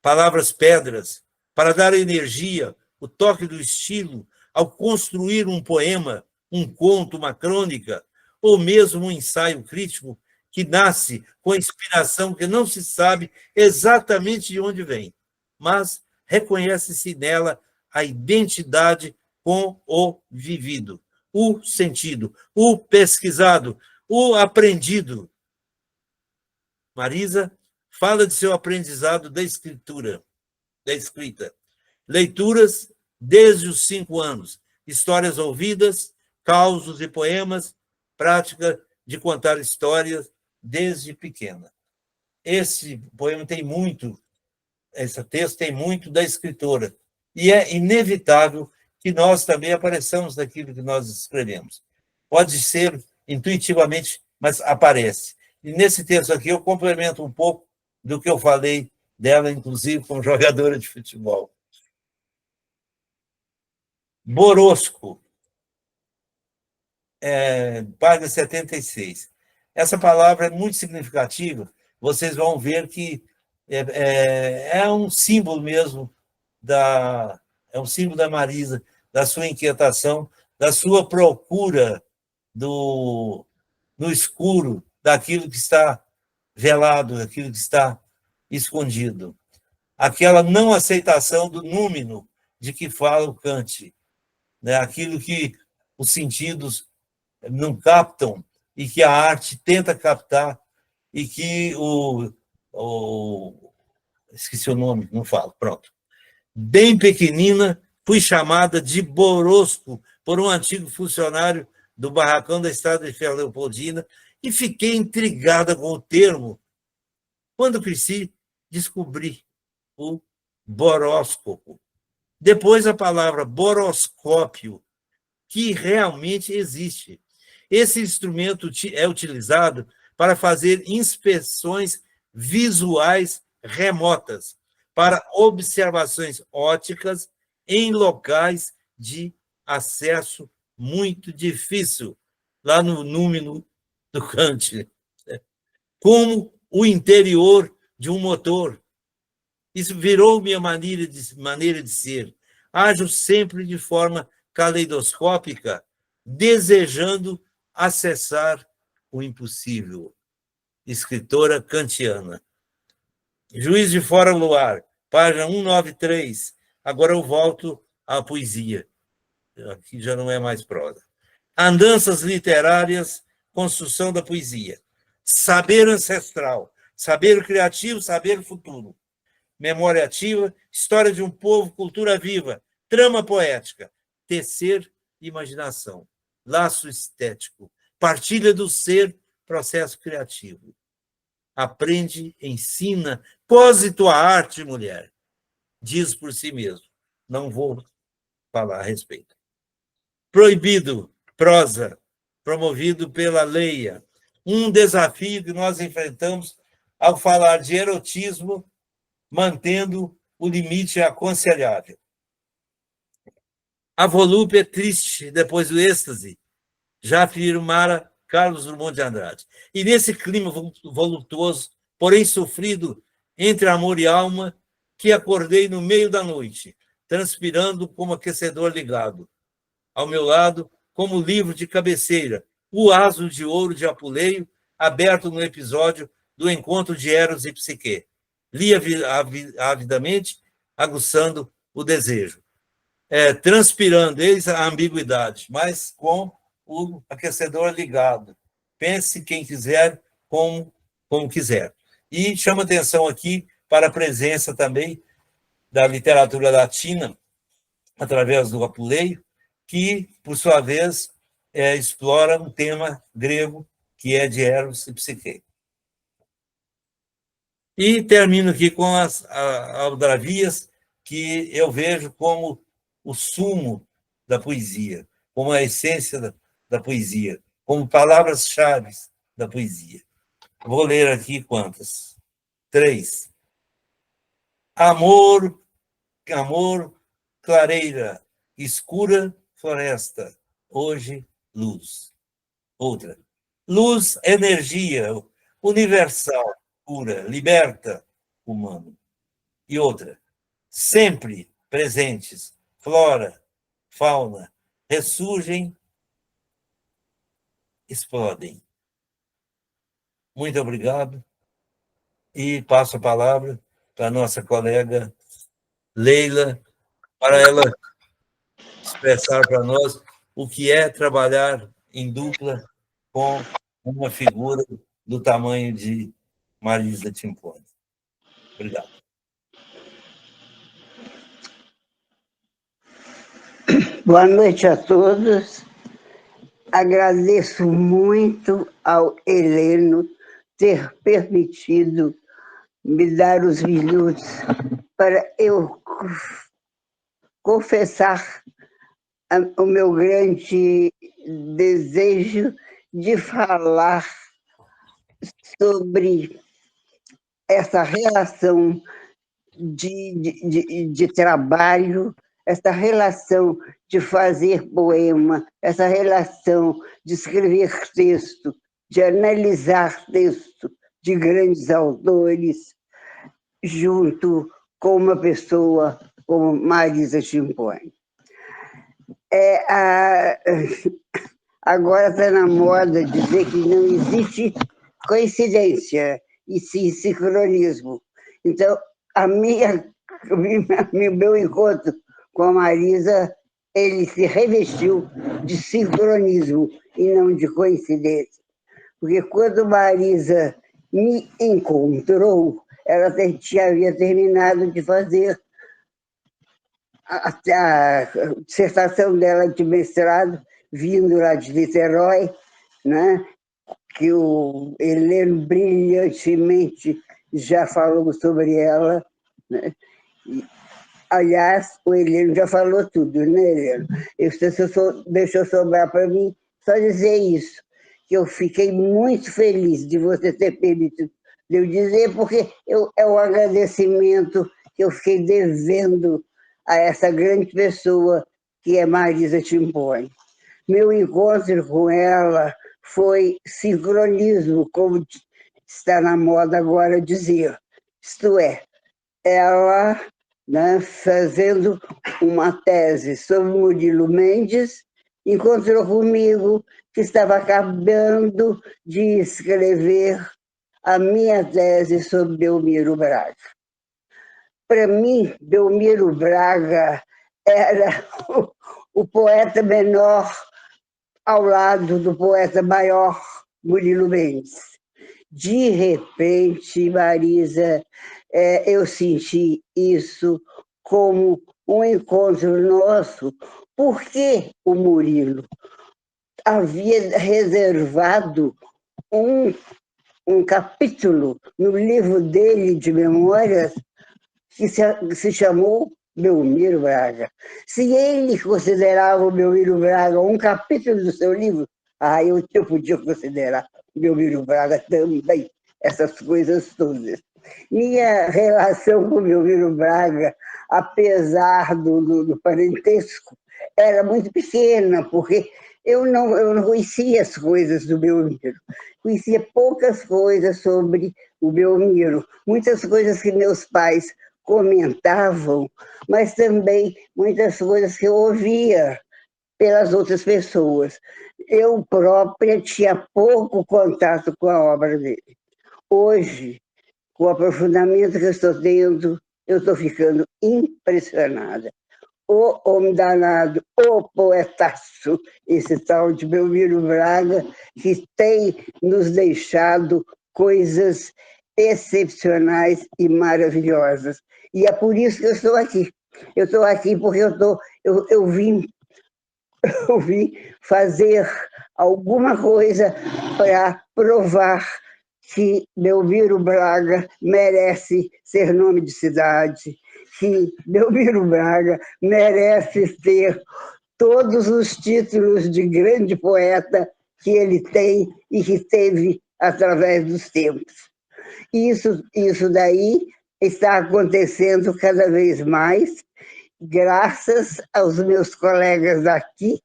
[SPEAKER 2] palavras pedras, para dar energia, o toque do estilo, ao construir um poema, um conto, uma crônica, ou mesmo um ensaio crítico que nasce com a inspiração que não se sabe exatamente de onde vem, mas reconhece-se nela a identidade com o vivido, o sentido, o pesquisado, o aprendido. Marisa fala de seu aprendizado da escrita. Leituras desde os 5 anos, histórias ouvidas, causos e poemas, prática de contar histórias desde pequena. Esse poema tem muito, esse texto tem muito da escritora, e é inevitável que nós também apareçamos daquilo que nós escrevemos. Pode ser intuitivamente, mas aparece. E nesse texto aqui eu complemento um pouco do que eu falei dela, inclusive, como jogadora de futebol. Borosco, página 76. Essa palavra é muito significativa. Vocês vão ver que é um símbolo mesmo é um símbolo da Marisa, da sua inquietação, da sua procura no escuro daquilo que está velado, daquilo que está escondido. Aquela não aceitação do númeno de que fala o Kant, né? Aquilo que os sentidos não captam e que a arte tenta captar e que esqueci o nome, não falo, pronto. Bem pequenina, fui chamada de Borosco por um antigo funcionário do barracão da Estrada de Ferro Leopoldina e fiquei intrigada com o termo. Quando cresci, descobri o boróscopo. Depois a palavra boroscópio, que realmente existe. Esse instrumento é utilizado para fazer inspeções visuais remotas, para observações ópticas em locais de acesso muito difícil, lá no número do Kant, como o interior de um motor. Isso virou minha maneira de ser. Ajo sempre de forma caleidoscópica, desejando acessar o impossível. Escritora kantiana. Juiz de Fora do Luar, página 193. Agora eu volto à poesia. Aqui já não é mais prosa. Andanças literárias, construção da poesia. Saber ancestral, saber criativo, saber futuro. Memória ativa, história de um povo, cultura viva, trama poética, tecer imaginação, laço estético, partilha do ser, processo criativo. Aprende, ensina, pose tua arte, mulher. Diz por si mesmo. Não vou falar a respeito. Proibido, prosa, promovido pela Leia. Um desafio que nós enfrentamos ao falar de erotismo, mantendo o limite aconselhável. A volúpia é triste depois do êxtase, já afirmara Carlos Drummond de Andrade. E nesse clima voluptuoso, porém sofrido, entre amor e alma, que acordei no meio da noite, transpirando como aquecedor ligado. Ao meu lado, como livro de cabeceira, o Aso de Ouro de Apuleio, aberto no episódio do encontro de Eros e Psique. Lia avidamente, aguçando o desejo. Transpirando, eis a ambiguidade, mas com o aquecedor ligado. Pense quem quiser, como quiser. E chama atenção aqui para a presença também da literatura latina, através do Apuleio, que, por sua vez, explora um tema grego, que é de Eros e Psique. E termino aqui com as aldravias, que eu vejo como o sumo da poesia, como a essência da poesia, como palavras-chave da poesia. Vou ler aqui quantas? 3. Amor, clareira, escura, floresta, hoje, luz. Outra. Luz, energia, universal, pura, liberta, humano. E outra. Sempre presentes, flora, fauna, ressurgem, explodem. Muito obrigado. E passo a palavra para a nossa colega Leila, para ela expressar para nós o que é trabalhar em dupla com uma figura do tamanho de Marisa Timpone. Obrigado.
[SPEAKER 5] Boa noite a todos. Agradeço muito ao Heleno ter permitido me dar os minutos para eu confessar o meu grande desejo de falar sobre essa relação de trabalho, essa relação de fazer poema, essa relação de escrever texto, de analisar texto de grandes autores, junto com uma pessoa como Marisa Timpone. Agora está na moda dizer que não existe coincidência, e sim sincronismo. Então, meu encontro com a Marisa, ele se revestiu de sincronismo e não de coincidência. Porque quando Marisa me encontrou, ela havia terminado de fazer a dissertação dela de mestrado, vindo lá de Niterói, né? Que o Heleno brilhantemente já falou sobre ela, né? Aliás, o Heleno já falou tudo, né, Heleno? Deixou sobrar para mim só dizer isso, que eu fiquei muito feliz de você ter permitido eu dizer, porque é um agradecimento que eu fiquei devendo a essa grande pessoa que é Marisa Timpone. Meu encontro com ela foi sincronismo, como está na moda agora dizer. Isto é, ela, né, fazendo uma tese sobre Murilo Mendes, encontrou comigo que estava acabando de escrever a minha tese sobre Belmiro Braga. Para mim, Belmiro Braga era o poeta menor ao lado do poeta maior, Murilo Mendes. De repente, Marisa, eu senti isso como um encontro nosso, porque o Murilo havia reservado um capítulo no livro dele de memórias que se chamou Belmiro Braga. Se ele considerava o Belmiro Braga um capítulo do seu livro, eu podia considerar o Belmiro Braga também, essas coisas todas. Minha relação com o Belmiro Braga, apesar do parentesco, era muito pequena, porque eu não conhecia as coisas do Belmiro. Conhecia poucas coisas sobre o Belmiro, muitas coisas que meus pais comentavam, mas também muitas coisas que eu ouvia pelas outras pessoas. Eu própria tinha pouco contato com a obra dele. Hoje, com o aprofundamento que eu estou tendo, eu estou ficando impressionada. O homem danado, o poetaço, esse tal de Belmiro Braga, que tem nos deixado coisas excepcionais e maravilhosas. E é por isso que eu estou aqui. Eu estou aqui porque eu vim fazer alguma coisa para provar que Belmiro Braga merece ser nome de cidade, que Belmiro Braga merece ter todos os títulos de grande poeta que ele tem e que teve através dos tempos. Isso daí está acontecendo cada vez mais, graças aos meus colegas daqui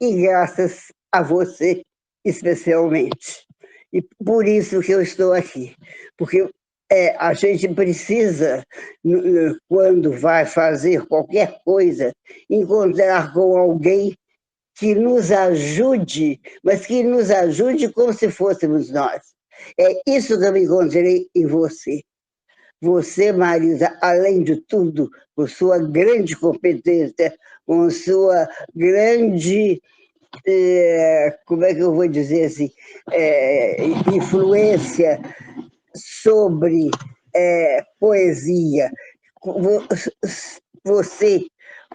[SPEAKER 5] e graças a você especialmente. E por isso que eu estou aqui, porque a gente precisa, quando vai fazer qualquer coisa, encontrar com alguém que nos ajude, mas que nos ajude como se fôssemos nós. É isso que eu me encontrei em você. Você, Marisa, além de tudo, com sua grande competência, com sua grande, como é que eu vou dizer assim, influência sobre poesia, você,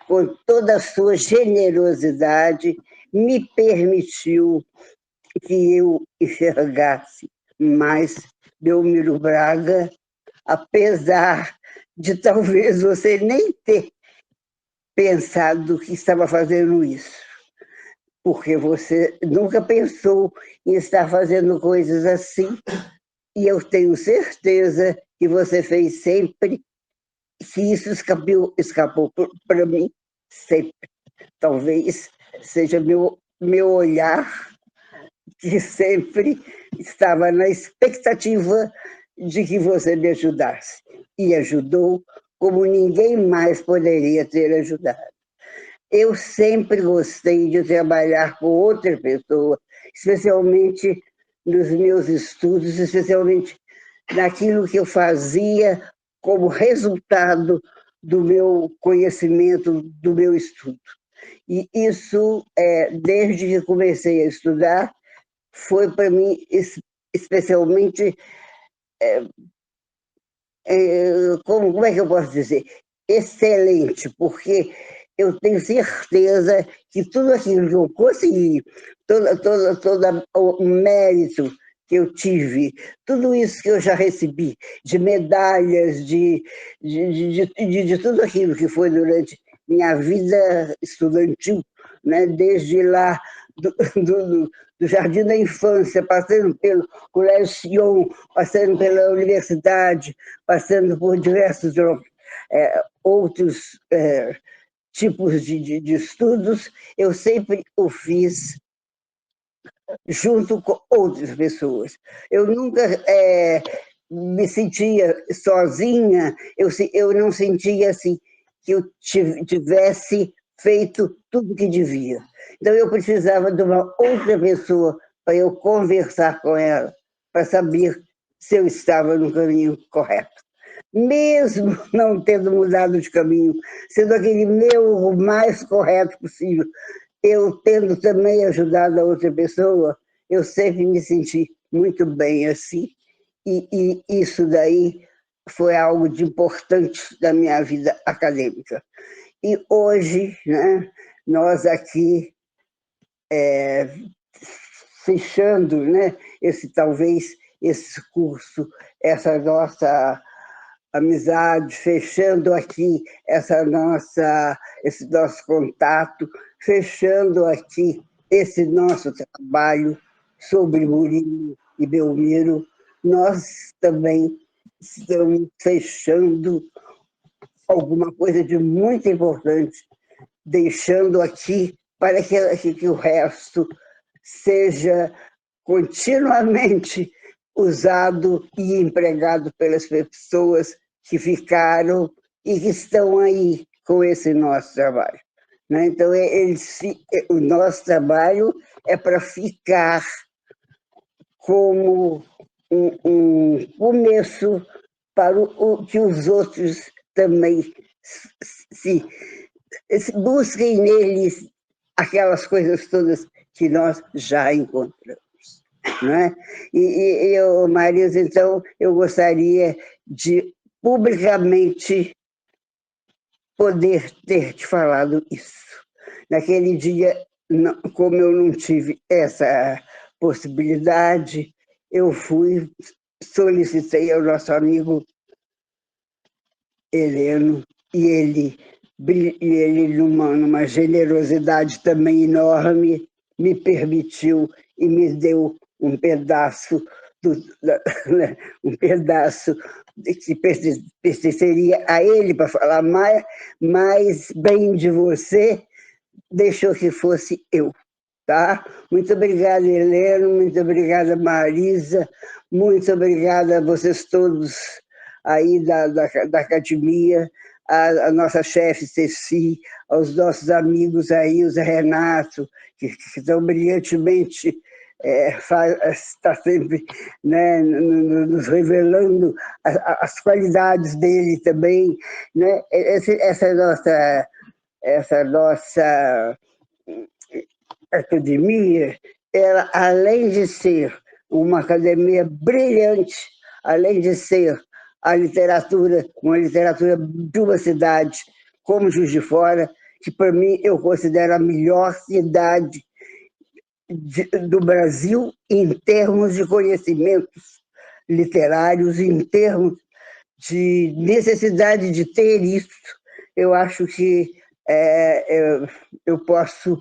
[SPEAKER 5] com toda a sua generosidade, me permitiu que eu enxergasse mais Belmiro Braga, apesar de talvez você nem ter pensado que estava fazendo isso. porque você nunca pensou em estar fazendo coisas assim, e eu tenho certeza que você fez sempre, que isso escapou para mim sempre. Talvez seja meu olhar, que sempre estava na expectativa de que você me ajudasse. E ajudou como ninguém mais poderia ter ajudado. Eu sempre gostei de trabalhar com outra pessoa, especialmente nos meus estudos, especialmente naquilo que eu fazia como resultado do meu conhecimento, do meu estudo. E isso, desde que comecei a estudar, foi para mim especialmente, como é que eu posso dizer? Excelente, porque eu tenho certeza que tudo aquilo que eu consegui, todo o mérito que eu tive, tudo isso que eu já recebi, de medalhas, de tudo aquilo que foi durante minha vida estudantil, né? Desde lá do jardim da infância, passando pelo Colégio Sion, passando pela universidade, passando por diversos outros tipos de estudos, eu sempre o fiz junto com outras pessoas. Eu nunca me sentia sozinha, eu não sentia assim que eu tivesse feito tudo o que devia. Então eu precisava de uma outra pessoa para eu conversar com ela, para saber se eu estava no caminho correto. Mesmo não tendo mudado de caminho, sendo aquele meu o mais correto possível, eu tendo também ajudado a outra pessoa, eu sempre me senti muito bem assim, e isso daí foi algo de importante da minha vida acadêmica. E hoje, né, nós aqui, fechando, né, talvez esse curso, essa nossa amizade, fechando aqui esse nosso contato, fechando aqui esse nosso trabalho sobre Murilo e Belmiro, nós também estamos fechando alguma coisa de muito importante, deixando aqui para que o resto seja continuamente usado e empregado pelas pessoas que ficaram e que estão aí com esse nosso trabalho. Né? Então, o nosso trabalho é para ficar como um começo para o que os outros também se busquem neles aquelas coisas todas que nós já encontramos. Não é? E eu, Marisa, então, eu gostaria de publicamente poder ter te falado isso. Naquele dia, como eu não tive essa possibilidade, eu solicitei ao nosso amigo Heleno, e ele numa generosidade também enorme, me permitiu e me deu um pedaço um pedaço que pertenceria a ele para falar mais bem de você, deixou que fosse eu. Tá? Muito obrigada, Helena, muito obrigada, Marisa, muito obrigada a vocês todos aí da academia, a nossa chefe Ceci, aos nossos amigos aí, o Zé Renato, que estão brilhantemente, está sempre, né, nos revelando as qualidades dele também. Né? Essa nossa academia, ela, além de ser uma academia brilhante, além de ser uma literatura de uma cidade como Juiz de Fora, que para mim eu considero a melhor cidade do Brasil em termos de conhecimentos literários, em termos de necessidade de ter isso. Eu acho que eu posso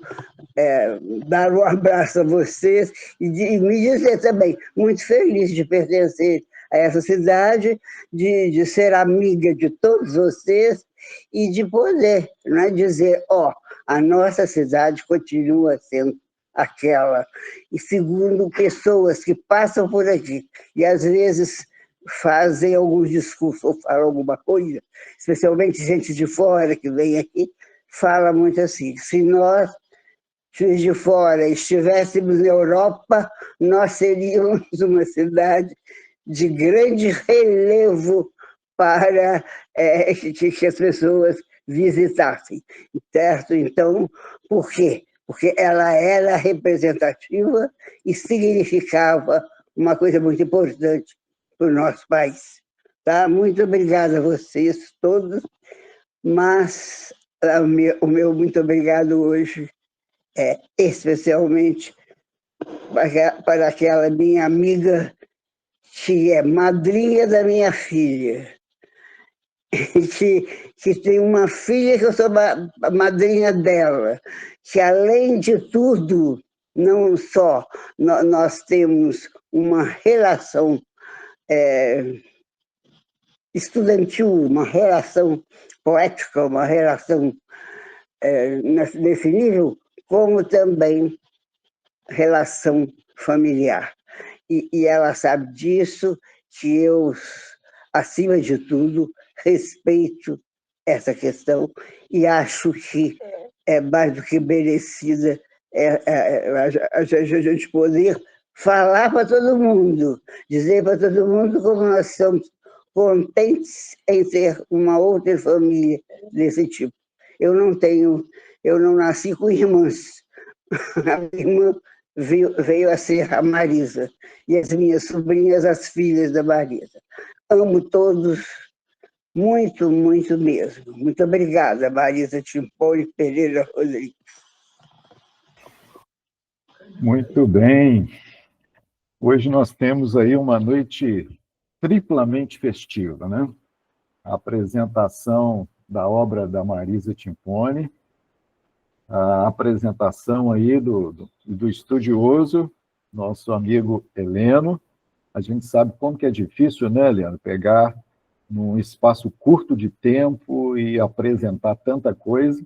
[SPEAKER 5] dar um abraço a vocês e me dizer também, muito feliz de pertencer a essa cidade, de ser amiga de todos vocês e de poder, né, dizer, a nossa cidade continua sendo aquela. E segundo pessoas que passam por aqui e às vezes fazem alguns discursos ou falam alguma coisa, especialmente gente de fora que vem aqui, fala muito assim, se nós, Juiz de Fora, estivéssemos na Europa, nós seríamos uma cidade de grande relevo para que as pessoas visitassem, certo? Então, por quê? Porque ela era representativa e significava uma coisa muito importante para o nosso país. Tá? Muito obrigada a vocês todos, mas o meu muito obrigado hoje é especialmente para aquela minha amiga que é madrinha da minha filha, que tem uma filha que eu sou a madrinha dela, que além de tudo, não só nós temos uma relação estudantil, uma relação poética, uma relação nesse nível, como também relação familiar. E ela sabe disso, que eu, acima de tudo, respeito essa questão e acho que é mais do que merecida a gente poder falar para todo mundo, dizer para todo mundo como nós somos contentes em ter uma outra família desse tipo. Eu não nasci com irmãs. A minha irmã veio a ser a Marisa, e as minhas sobrinhas, as filhas da Marisa. Amo todos muito, muito mesmo. Muito obrigada, Marisa Timpone Pereira Rodrigues.
[SPEAKER 1] Muito bem. Hoje nós temos aí uma noite triplamente festiva, né? A apresentação da obra da Marisa Timpone, a apresentação aí do estudioso, nosso amigo Heleno. A gente sabe como que é difícil, né, Heleno, pegar num espaço curto de tempo e apresentar tanta coisa.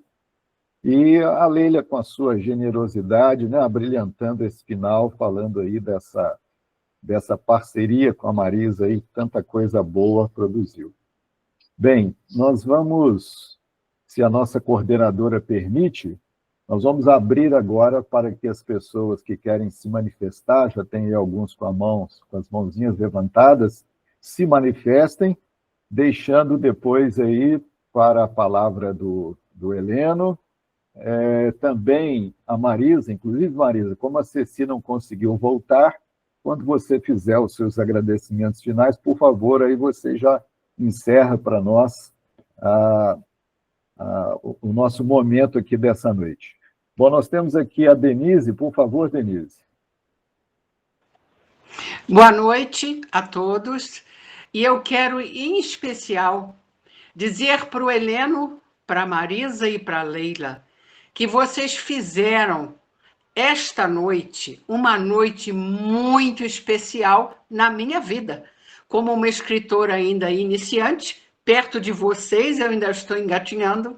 [SPEAKER 1] E a Leila, com a sua generosidade, né, abrilhantando esse final, falando aí dessa parceria com a Marisa, aí, tanta coisa boa produziu. Bem, nós vamos, se a nossa coordenadora permite, nós vamos abrir agora para que as pessoas que querem se manifestar, já tem aí alguns com as mãozinhas levantadas, se manifestem, deixando depois aí para a palavra do Heleno, também a Marisa, inclusive Marisa, como a Ceci não conseguiu voltar, quando você fizer os seus agradecimentos finais, por favor, aí você já encerra para nós o nosso momento aqui dessa noite. Bom, nós temos aqui a Denise, por favor, Denise.
[SPEAKER 6] Boa noite a todos, e eu quero, em especial, dizer para o Heleno, para a Marisa e para a Leila, que vocês fizeram esta noite uma noite muito especial na minha vida. Como uma escritora ainda iniciante, perto de vocês, eu ainda estou engatinhando,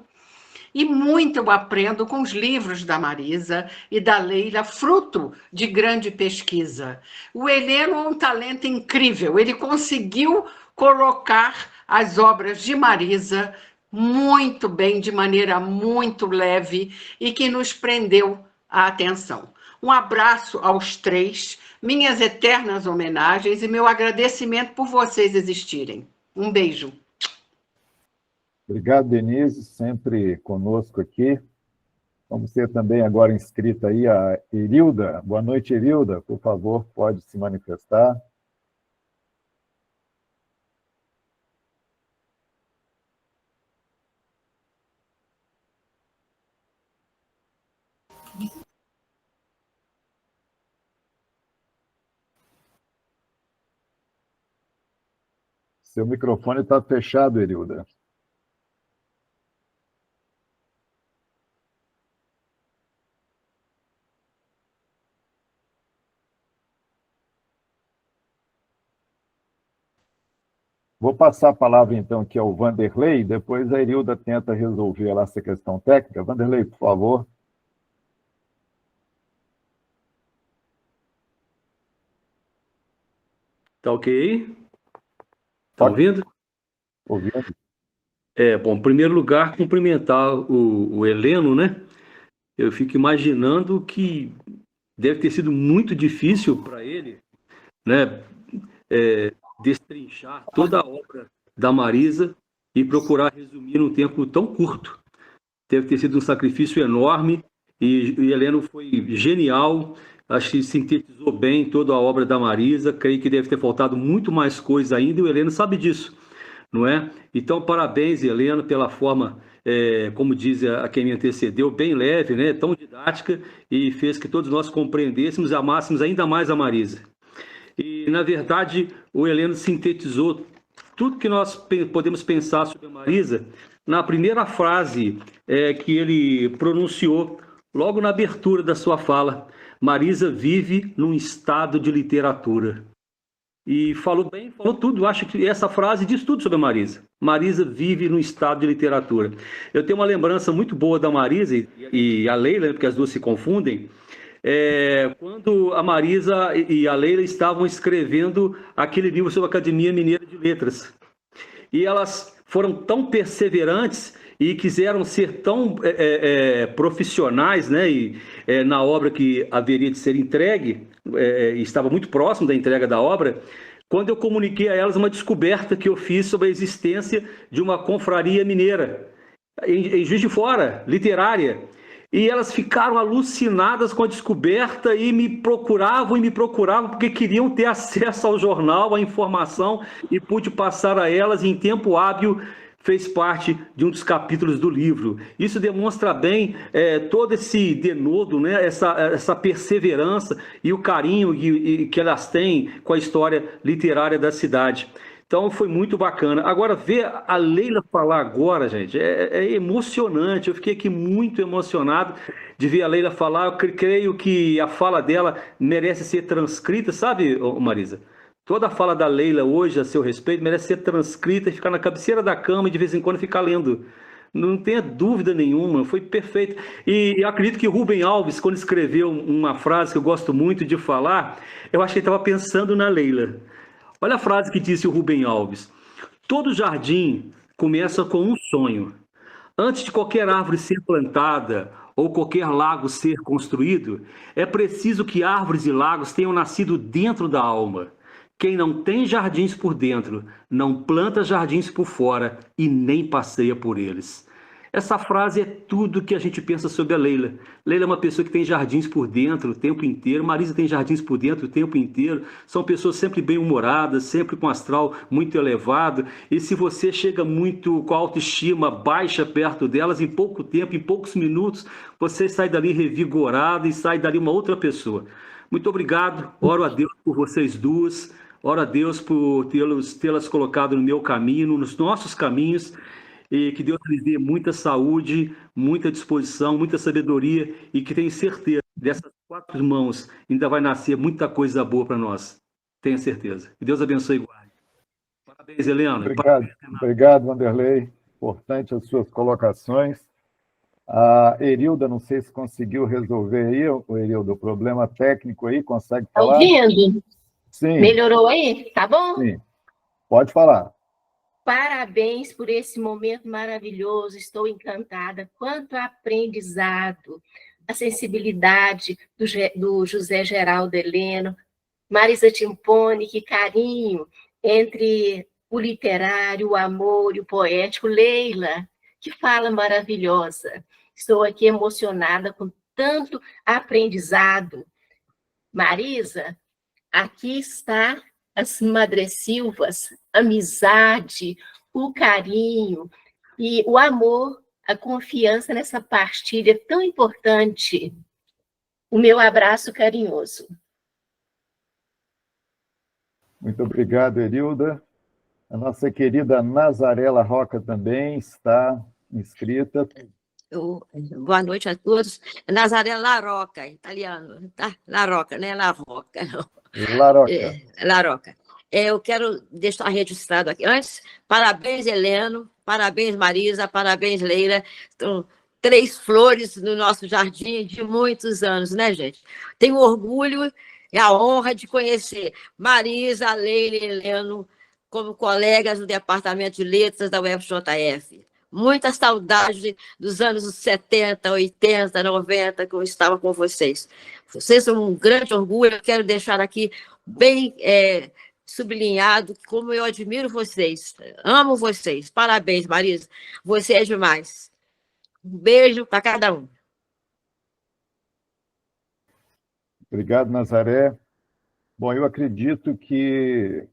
[SPEAKER 6] e muito eu aprendo com os livros da Marisa e da Leila, fruto de grande pesquisa. O Heleno é um talento incrível, ele conseguiu colocar as obras de Marisa muito bem, de maneira muito leve e que nos prendeu a atenção. Um abraço aos três, minhas eternas homenagens e meu agradecimento por vocês existirem. Um beijo.
[SPEAKER 1] Obrigado, Denise, sempre conosco aqui. Vamos ter também agora inscrita aí a Erilda. Boa noite, Erilda. Por favor, pode se manifestar. Seu microfone está fechado, Erilda. Vou passar a palavra, então, aqui ao Vanderlei, depois a Erilda tenta resolver lá essa questão técnica. Vanderlei, por favor.
[SPEAKER 7] Tá ok? Tá ouvindo?
[SPEAKER 1] Ouvindo.
[SPEAKER 7] Bom, em primeiro lugar, cumprimentar o Heleno, né? Eu fico imaginando que deve ter sido muito difícil para ele, né? Destrinchar toda a obra da Marisa e procurar resumir num tempo tão curto. Deve ter sido um sacrifício enorme e Heleno foi genial, acho que sintetizou bem toda a obra da Marisa, creio que deve ter faltado muito mais coisa ainda e o Heleno sabe disso, não é? Então, parabéns, Heleno, pela forma, como diz a quem me antecedeu, bem leve, né? Tão didática e fez que todos nós compreendêssemos e amássemos ainda mais a Marisa. E, na verdade, o Heleno sintetizou tudo que nós podemos pensar sobre a Marisa na primeira frase que ele pronunciou logo na abertura da sua fala. Marisa vive num estado de literatura. E falou bem, falou tudo. Eu acho que essa frase diz tudo sobre a Marisa. Marisa vive num estado de literatura. Eu tenho uma lembrança muito boa da Marisa e a Leila, porque as duas se confundem, quando a Marisa e a Leila estavam escrevendo aquele livro sobre a Academia Mineira de Letras. E elas foram tão perseverantes e quiseram ser tão profissionais, né, na obra que haveria de ser entregue, estava muito próximo da entrega da obra, quando eu comuniquei a elas uma descoberta que eu fiz sobre a existência de uma confraria mineira, em Juiz de Fora, literária. E elas ficaram alucinadas com a descoberta e me procuravam porque queriam ter acesso ao jornal, à informação, e pude passar a elas em tempo hábil, fez parte de um dos capítulos do livro. Isso demonstra bem todo esse denodo, né? essa perseverança e o carinho que elas têm com a história literária da cidade. Então, foi muito bacana. Agora, ver a Leila falar agora, gente, é emocionante. Eu fiquei aqui muito emocionado de ver a Leila falar. Eu creio que a fala dela merece ser transcrita, sabe, Marisa? Toda a fala da Leila hoje, a seu respeito, merece ser transcrita e ficar na cabeceira da cama e de vez em quando ficar lendo. Não tenha dúvida nenhuma, foi perfeito. E eu acredito que Rubem Alves, quando escreveu uma frase que eu gosto muito de falar, eu acho que ele estava pensando na Leila. Olha a frase que disse o Rubem Alves. Todo jardim começa com um sonho. Antes de qualquer árvore ser plantada ou qualquer lago ser construído, é preciso que árvores e lagos tenham nascido dentro da alma. Quem não tem jardins por dentro, não planta jardins por fora e nem passeia por eles. Essa frase é tudo que a gente pensa sobre a Leila. Leila é uma pessoa que tem jardins por dentro o tempo inteiro. Marisa tem jardins por dentro o tempo inteiro. São pessoas sempre bem-humoradas, sempre com astral muito elevado. E se você chega muito com a autoestima baixa perto delas, em pouco tempo, em poucos minutos, você sai dali revigorado e sai dali uma outra pessoa. Muito obrigado. Oro a Deus por vocês duas. Oro a Deus por tê-las colocado no meu caminho, nos nossos caminhos. E que Deus lhes dê muita saúde, muita disposição, muita sabedoria e que tenho certeza, dessas 4 mãos ainda vai nascer muita coisa boa para nós. Tenho certeza. Que Deus abençoe e guarde. Parabéns, Helena.
[SPEAKER 1] Obrigado, Vanderlei. Importante as suas colocações. A Erilda, não sei se conseguiu resolver aí, Erilda, o problema técnico aí, consegue falar?
[SPEAKER 8] Está ouvindo?
[SPEAKER 1] Sim.
[SPEAKER 8] Melhorou aí? Tá bom?
[SPEAKER 1] Sim. Pode falar.
[SPEAKER 8] Parabéns por esse momento maravilhoso, estou encantada. Quanto aprendizado, a sensibilidade do José Geraldo Heleno, Marisa Timpone, que carinho entre o literário, o amor e o poético. Leila, que fala maravilhosa. Estou aqui emocionada com tanto aprendizado. Marisa, aqui está as madressilvas, amizade, o carinho e o amor, a confiança nessa partilha tão importante. O meu abraço carinhoso.
[SPEAKER 1] Muito obrigado, Erilda. A nossa querida Nazarela Roca também está inscrita.
[SPEAKER 9] Boa noite a todos. Nazaré Larocca, italiano, tá? Larocca, né? Larocca.
[SPEAKER 1] Larocca.
[SPEAKER 9] Larocca. Eu quero deixar registrado aqui. Antes, parabéns, Heleno, parabéns, Marisa, parabéns, Leila. Então, 3 flores no nosso jardim de muitos anos, né, gente? Tenho orgulho e a honra de conhecer Marisa, Leila e Heleno como colegas no Departamento de Letras da UFJF. Muitas saudades dos anos 70, 80, 90, que eu estava com vocês. Vocês são um grande orgulho. Eu quero deixar aqui bem sublinhado como eu admiro vocês. Amo vocês. Parabéns, Marisa. Você é demais. Um beijo para cada um.
[SPEAKER 1] Obrigado, Nazaré. Bom, eu acredito que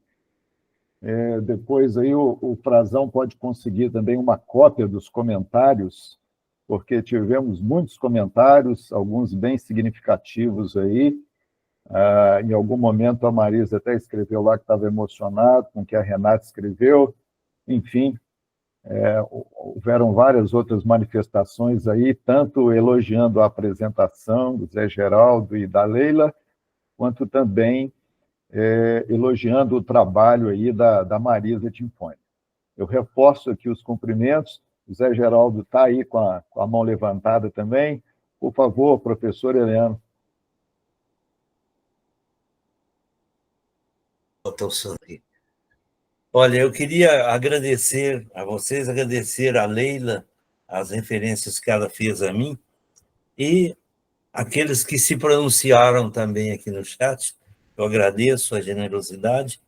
[SPEAKER 1] depois aí o Frazão pode conseguir também uma cópia dos comentários, porque tivemos muitos comentários, alguns bem significativos aí. Em algum momento a Marisa até escreveu lá que estava emocionado com o que a Renata escreveu. Enfim, houveram várias outras manifestações aí, tanto elogiando a apresentação do Zé Geraldo e da Leila, quanto também elogiando o trabalho aí da Marisa Timpone. Eu reforço aqui os cumprimentos. O Zé Geraldo está aí com a mão levantada também. Por favor, professor Heleno.
[SPEAKER 2] Olha, eu queria agradecer a vocês, agradecer a Leila, as referências que ela fez a mim, e aqueles que se pronunciaram também aqui no chat. Eu agradeço a generosidade,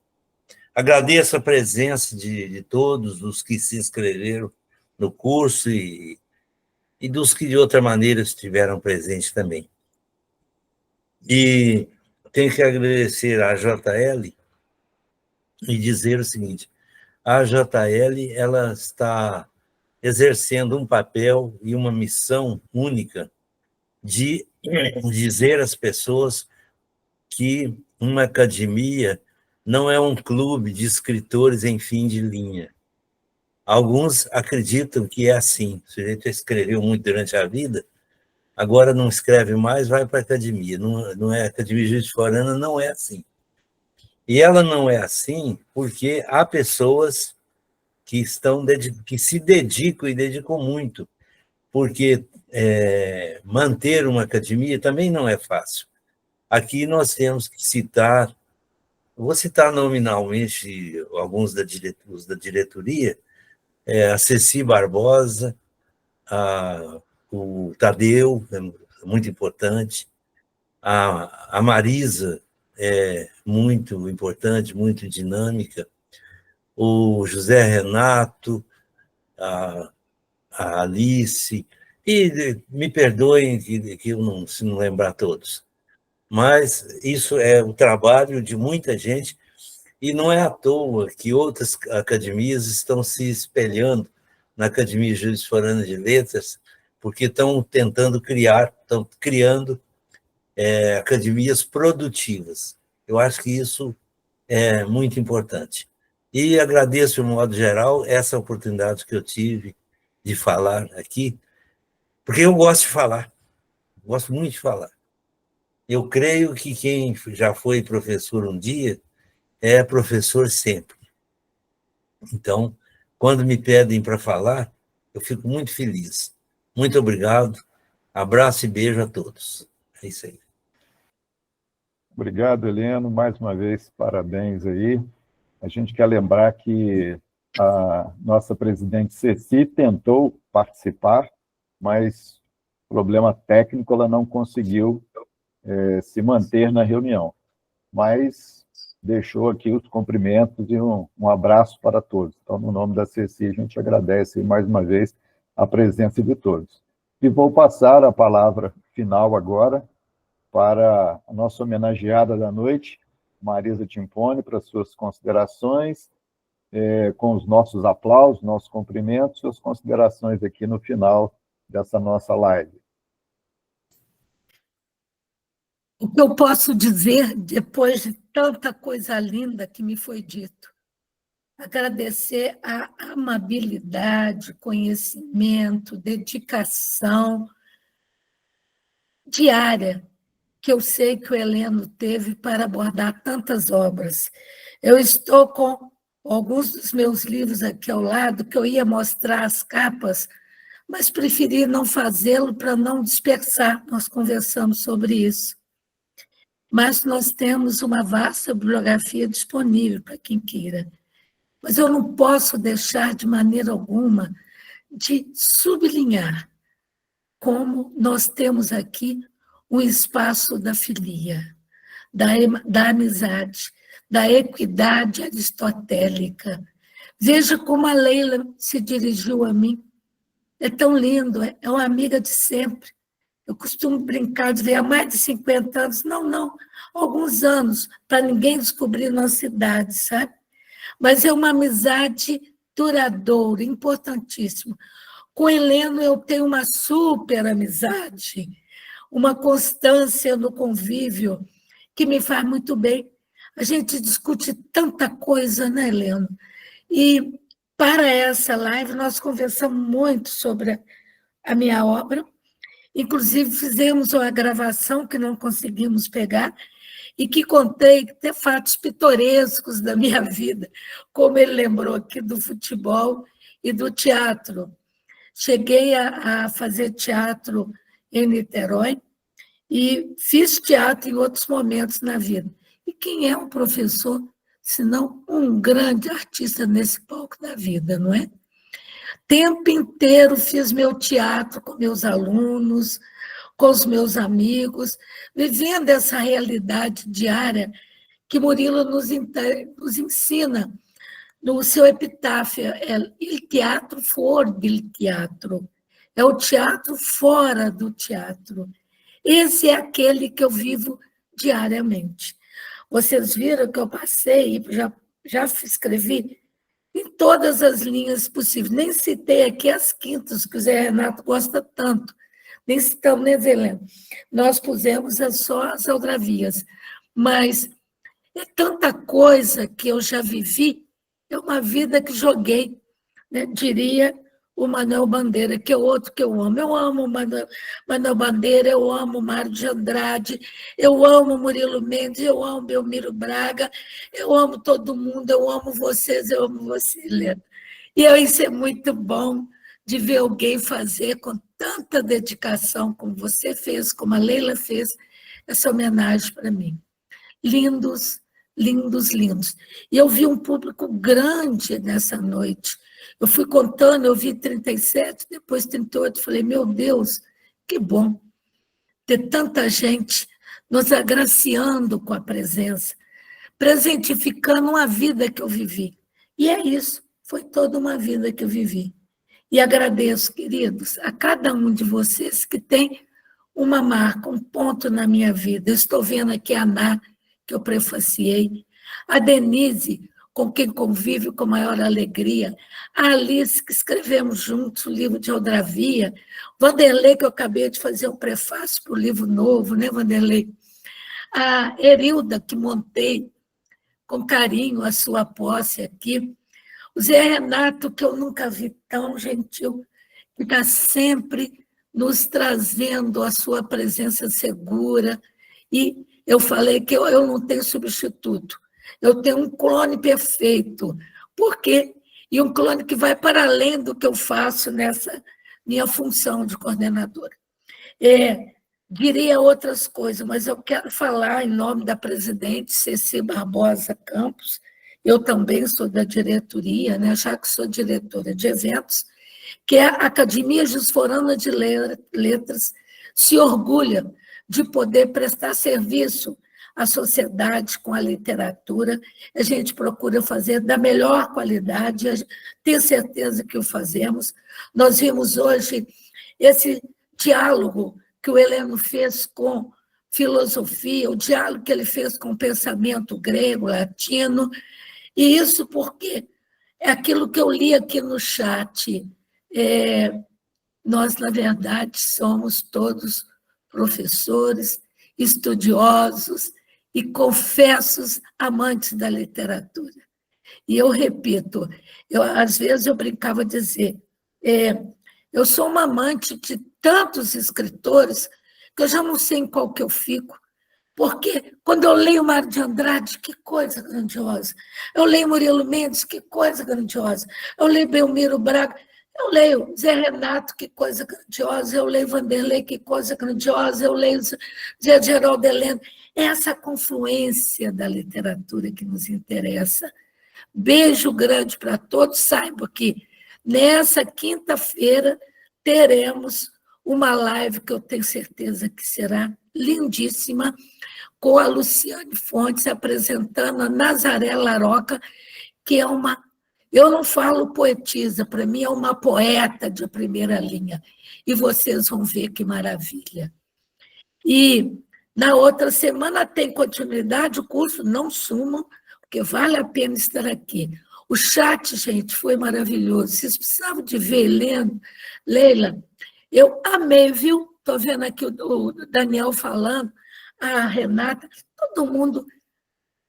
[SPEAKER 2] agradeço a presença de todos os que se inscreveram no curso e dos que de outra maneira estiveram presentes também. E tenho que agradecer à JL e dizer o seguinte: a JL ela está exercendo um papel e uma missão única de dizer às pessoas que uma academia não é um clube de escritores em fim de linha. Alguns acreditam que é assim. O sujeito escreveu muito durante a vida, agora não escreve mais, vai para a academia. Não é, a Academia Juiz de Fora não é assim. E ela não é assim porque há pessoas que se dedicam e dedicam muito, porque manter uma academia também não é fácil. Aqui nós temos que citar, vou citar nominalmente alguns da diretoria, a Ceci Barbosa, o Tadeu, muito importante, a Marisa, muito importante, muito dinâmica, o José Renato, a Alice, e me perdoem que eu não, se não lembrar todos, mas isso é o trabalho de muita gente, e não é à toa que outras academias estão se espelhando na Academia Juiz de Fora de Letras, porque estão criando academias produtivas. Eu acho que isso é muito importante. E agradeço, de um modo geral, essa oportunidade que eu tive de falar aqui, porque eu gosto de falar, gosto muito de falar. Eu creio que quem já foi professor um dia é professor sempre. Então, quando me pedem para falar, eu fico muito feliz. Muito obrigado, abraço e beijo a todos. É isso aí.
[SPEAKER 1] Obrigado, Heleno. Mais uma vez, parabéns aí. A gente quer lembrar que a nossa presidente Ceci tentou participar, mas problema técnico, ela não conseguiu se manter na reunião. Mas deixou aqui os cumprimentos e um abraço para todos. Então, no nome da Ceci, a gente agradece mais uma vez a presença de todos. E vou passar a palavra final agora para a nossa homenageada da noite, Marisa Timpone, para suas considerações, com os nossos aplausos, nossos cumprimentos, suas considerações aqui no final dessa nossa live.
[SPEAKER 3] O que eu posso dizer, depois de tanta coisa linda que me foi dito? Agradecer a amabilidade, conhecimento, dedicação diária que eu sei que o Heleno teve para abordar tantas obras. Eu estou com alguns dos meus livros aqui ao lado, que eu ia mostrar as capas, mas preferi não fazê-lo para não dispersar. Nós conversamos sobre isso. Mas nós temos uma vasta bibliografia disponível para quem queira. Mas eu não posso deixar de maneira alguma de sublinhar como nós temos aqui um espaço da filia, da amizade, da equidade aristotélica. Veja como a Leila se dirigiu a mim. É tão lindo, é uma amiga de sempre. Eu costumo brincar de ver há mais de 50 anos, não, alguns anos, para ninguém descobrir nossa idade, sabe? Mas é uma amizade duradoura, importantíssima. Com o Heleno eu tenho uma super amizade, uma constância no convívio que me faz muito bem. A gente discute tanta coisa, né, Heleno? E para essa live nós conversamos muito sobre a minha obra. Inclusive, fizemos uma gravação que não conseguimos pegar e que contei até fatos pitorescos da minha vida, como ele lembrou aqui do futebol e do teatro. Cheguei a fazer teatro em Niterói e fiz teatro em outros momentos na vida. E quem é um professor, senão um grande artista nesse palco da vida, não é? Tempo inteiro fiz meu teatro com meus alunos, com os meus amigos, vivendo essa realidade diária que Murilo nos ensina no seu epitáfio. É il teatro fuori del teatro. É o teatro fora do teatro. Esse é aquele que eu vivo diariamente. Vocês viram que eu passei, já escrevi em todas as linhas possíveis. Nem citei aqui as quintas, que o Zé Renato gosta tanto. Nem citamos, né, Zé Heleno? Nós pusemos só as aldravias. Mas é tanta coisa que eu já vivi, é uma vida que joguei, né? Diria o Manuel Bandeira, que é outro que eu amo. Eu amo o Manuel Bandeira, eu amo o Mário de Andrade, eu amo o Murilo Mendes, eu amo o Belmiro Braga, eu amo todo mundo, eu amo vocês, eu amo você, Helena. E isso é muito bom de ver alguém fazer com tanta dedicação, como você fez, como a Leila fez, essa homenagem para mim. Lindos, lindos, lindos. E eu vi um público grande nessa noite. Eu fui contando, eu vi 37, depois 38, falei, meu Deus, que bom ter tanta gente nos agraciando com a presença, presentificando uma vida que eu vivi. E é isso, foi toda uma vida que eu vivi. E agradeço, queridos, a cada um de vocês que tem uma marca, um ponto na minha vida. Eu estou vendo aqui a Ana, que eu prefaciei, a Denise, com quem convive com maior alegria, a Alice, que escrevemos juntos o livro de Aldravia, Vanderlei, que eu acabei de fazer um prefácio para o livro novo, né, Vanderlei? A Erilda, que montei com carinho a sua posse aqui, o Zé Renato, que eu nunca vi tão gentil, que está sempre nos trazendo a sua presença segura, e eu falei que eu não tenho substituto, eu tenho um clone perfeito. Por quê? E um clone que vai para além do que eu faço nessa minha função de coordenadora. Diria outras coisas, mas eu quero falar em nome da presidente Ceci Barbosa Campos. Eu também sou da diretoria, né, já que sou diretora de eventos, que a Academia Jusforana de Letras se orgulha de poder prestar serviço à sociedade com a literatura. A gente procura fazer da melhor qualidade, tenho certeza que o fazemos. Nós vimos hoje esse diálogo que o Heleno fez com filosofia, o diálogo que ele fez com o pensamento grego, latino, e isso porque é aquilo que eu li aqui no chat. Nós, na verdade, somos todos professores, estudiosos e confessos amantes da literatura. E eu repito, às vezes eu brincava de dizer, eu sou uma amante de tantos escritores que eu já não sei em qual que eu fico. Porque quando eu leio Mário de Andrade, que coisa grandiosa. Eu leio Murilo Mendes, que coisa grandiosa. Eu leio Belmiro Braga, eu leio Zé Renato, que coisa grandiosa. Eu leio Vanderlei, que coisa grandiosa. Eu leio Zé Geraldo Heleno. Essa confluência da literatura que nos interessa. Beijo grande para todos. Saiba que nessa quinta-feira teremos uma live que eu tenho certeza que será lindíssima, com a Luciane Fontes apresentando a Nazaré Laroca, que é uma... Eu não falo poetisa, para mim é uma poeta de primeira linha. E vocês vão ver que maravilha. E na outra semana tem continuidade, o curso, não sumam, porque vale a pena estar aqui. O chat, gente, foi maravilhoso. Vocês precisavam de ver, lendo. Leila, eu amei, viu? Estou vendo aqui o Daniel falando, a Renata, todo mundo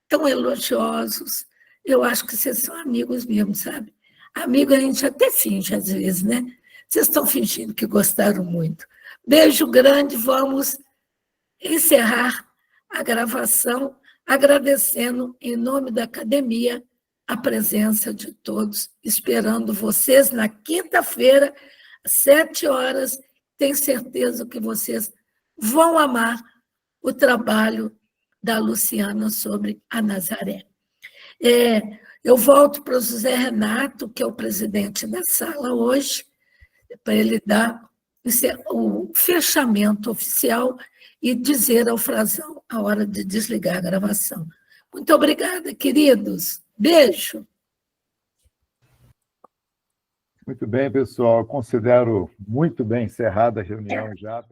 [SPEAKER 3] tão elogiosos. Eu acho que vocês são amigos mesmo, sabe? Amigo a gente até finge às vezes, né? Vocês estão fingindo que gostaram muito. Beijo grande, vamos encerrar a gravação agradecendo, em nome da academia, a presença de todos, esperando vocês na quinta-feira, às 7h. Tenho certeza que vocês vão amar o trabalho da Luciana sobre a Nazaré. Eu volto para o José Renato, que é o presidente da sala hoje, para ele dar o fechamento oficial e dizer ao Frazão a hora de desligar a gravação. Muito obrigada, queridos. Beijo.
[SPEAKER 1] Muito bem, pessoal. Considero muito bem encerrada a reunião já.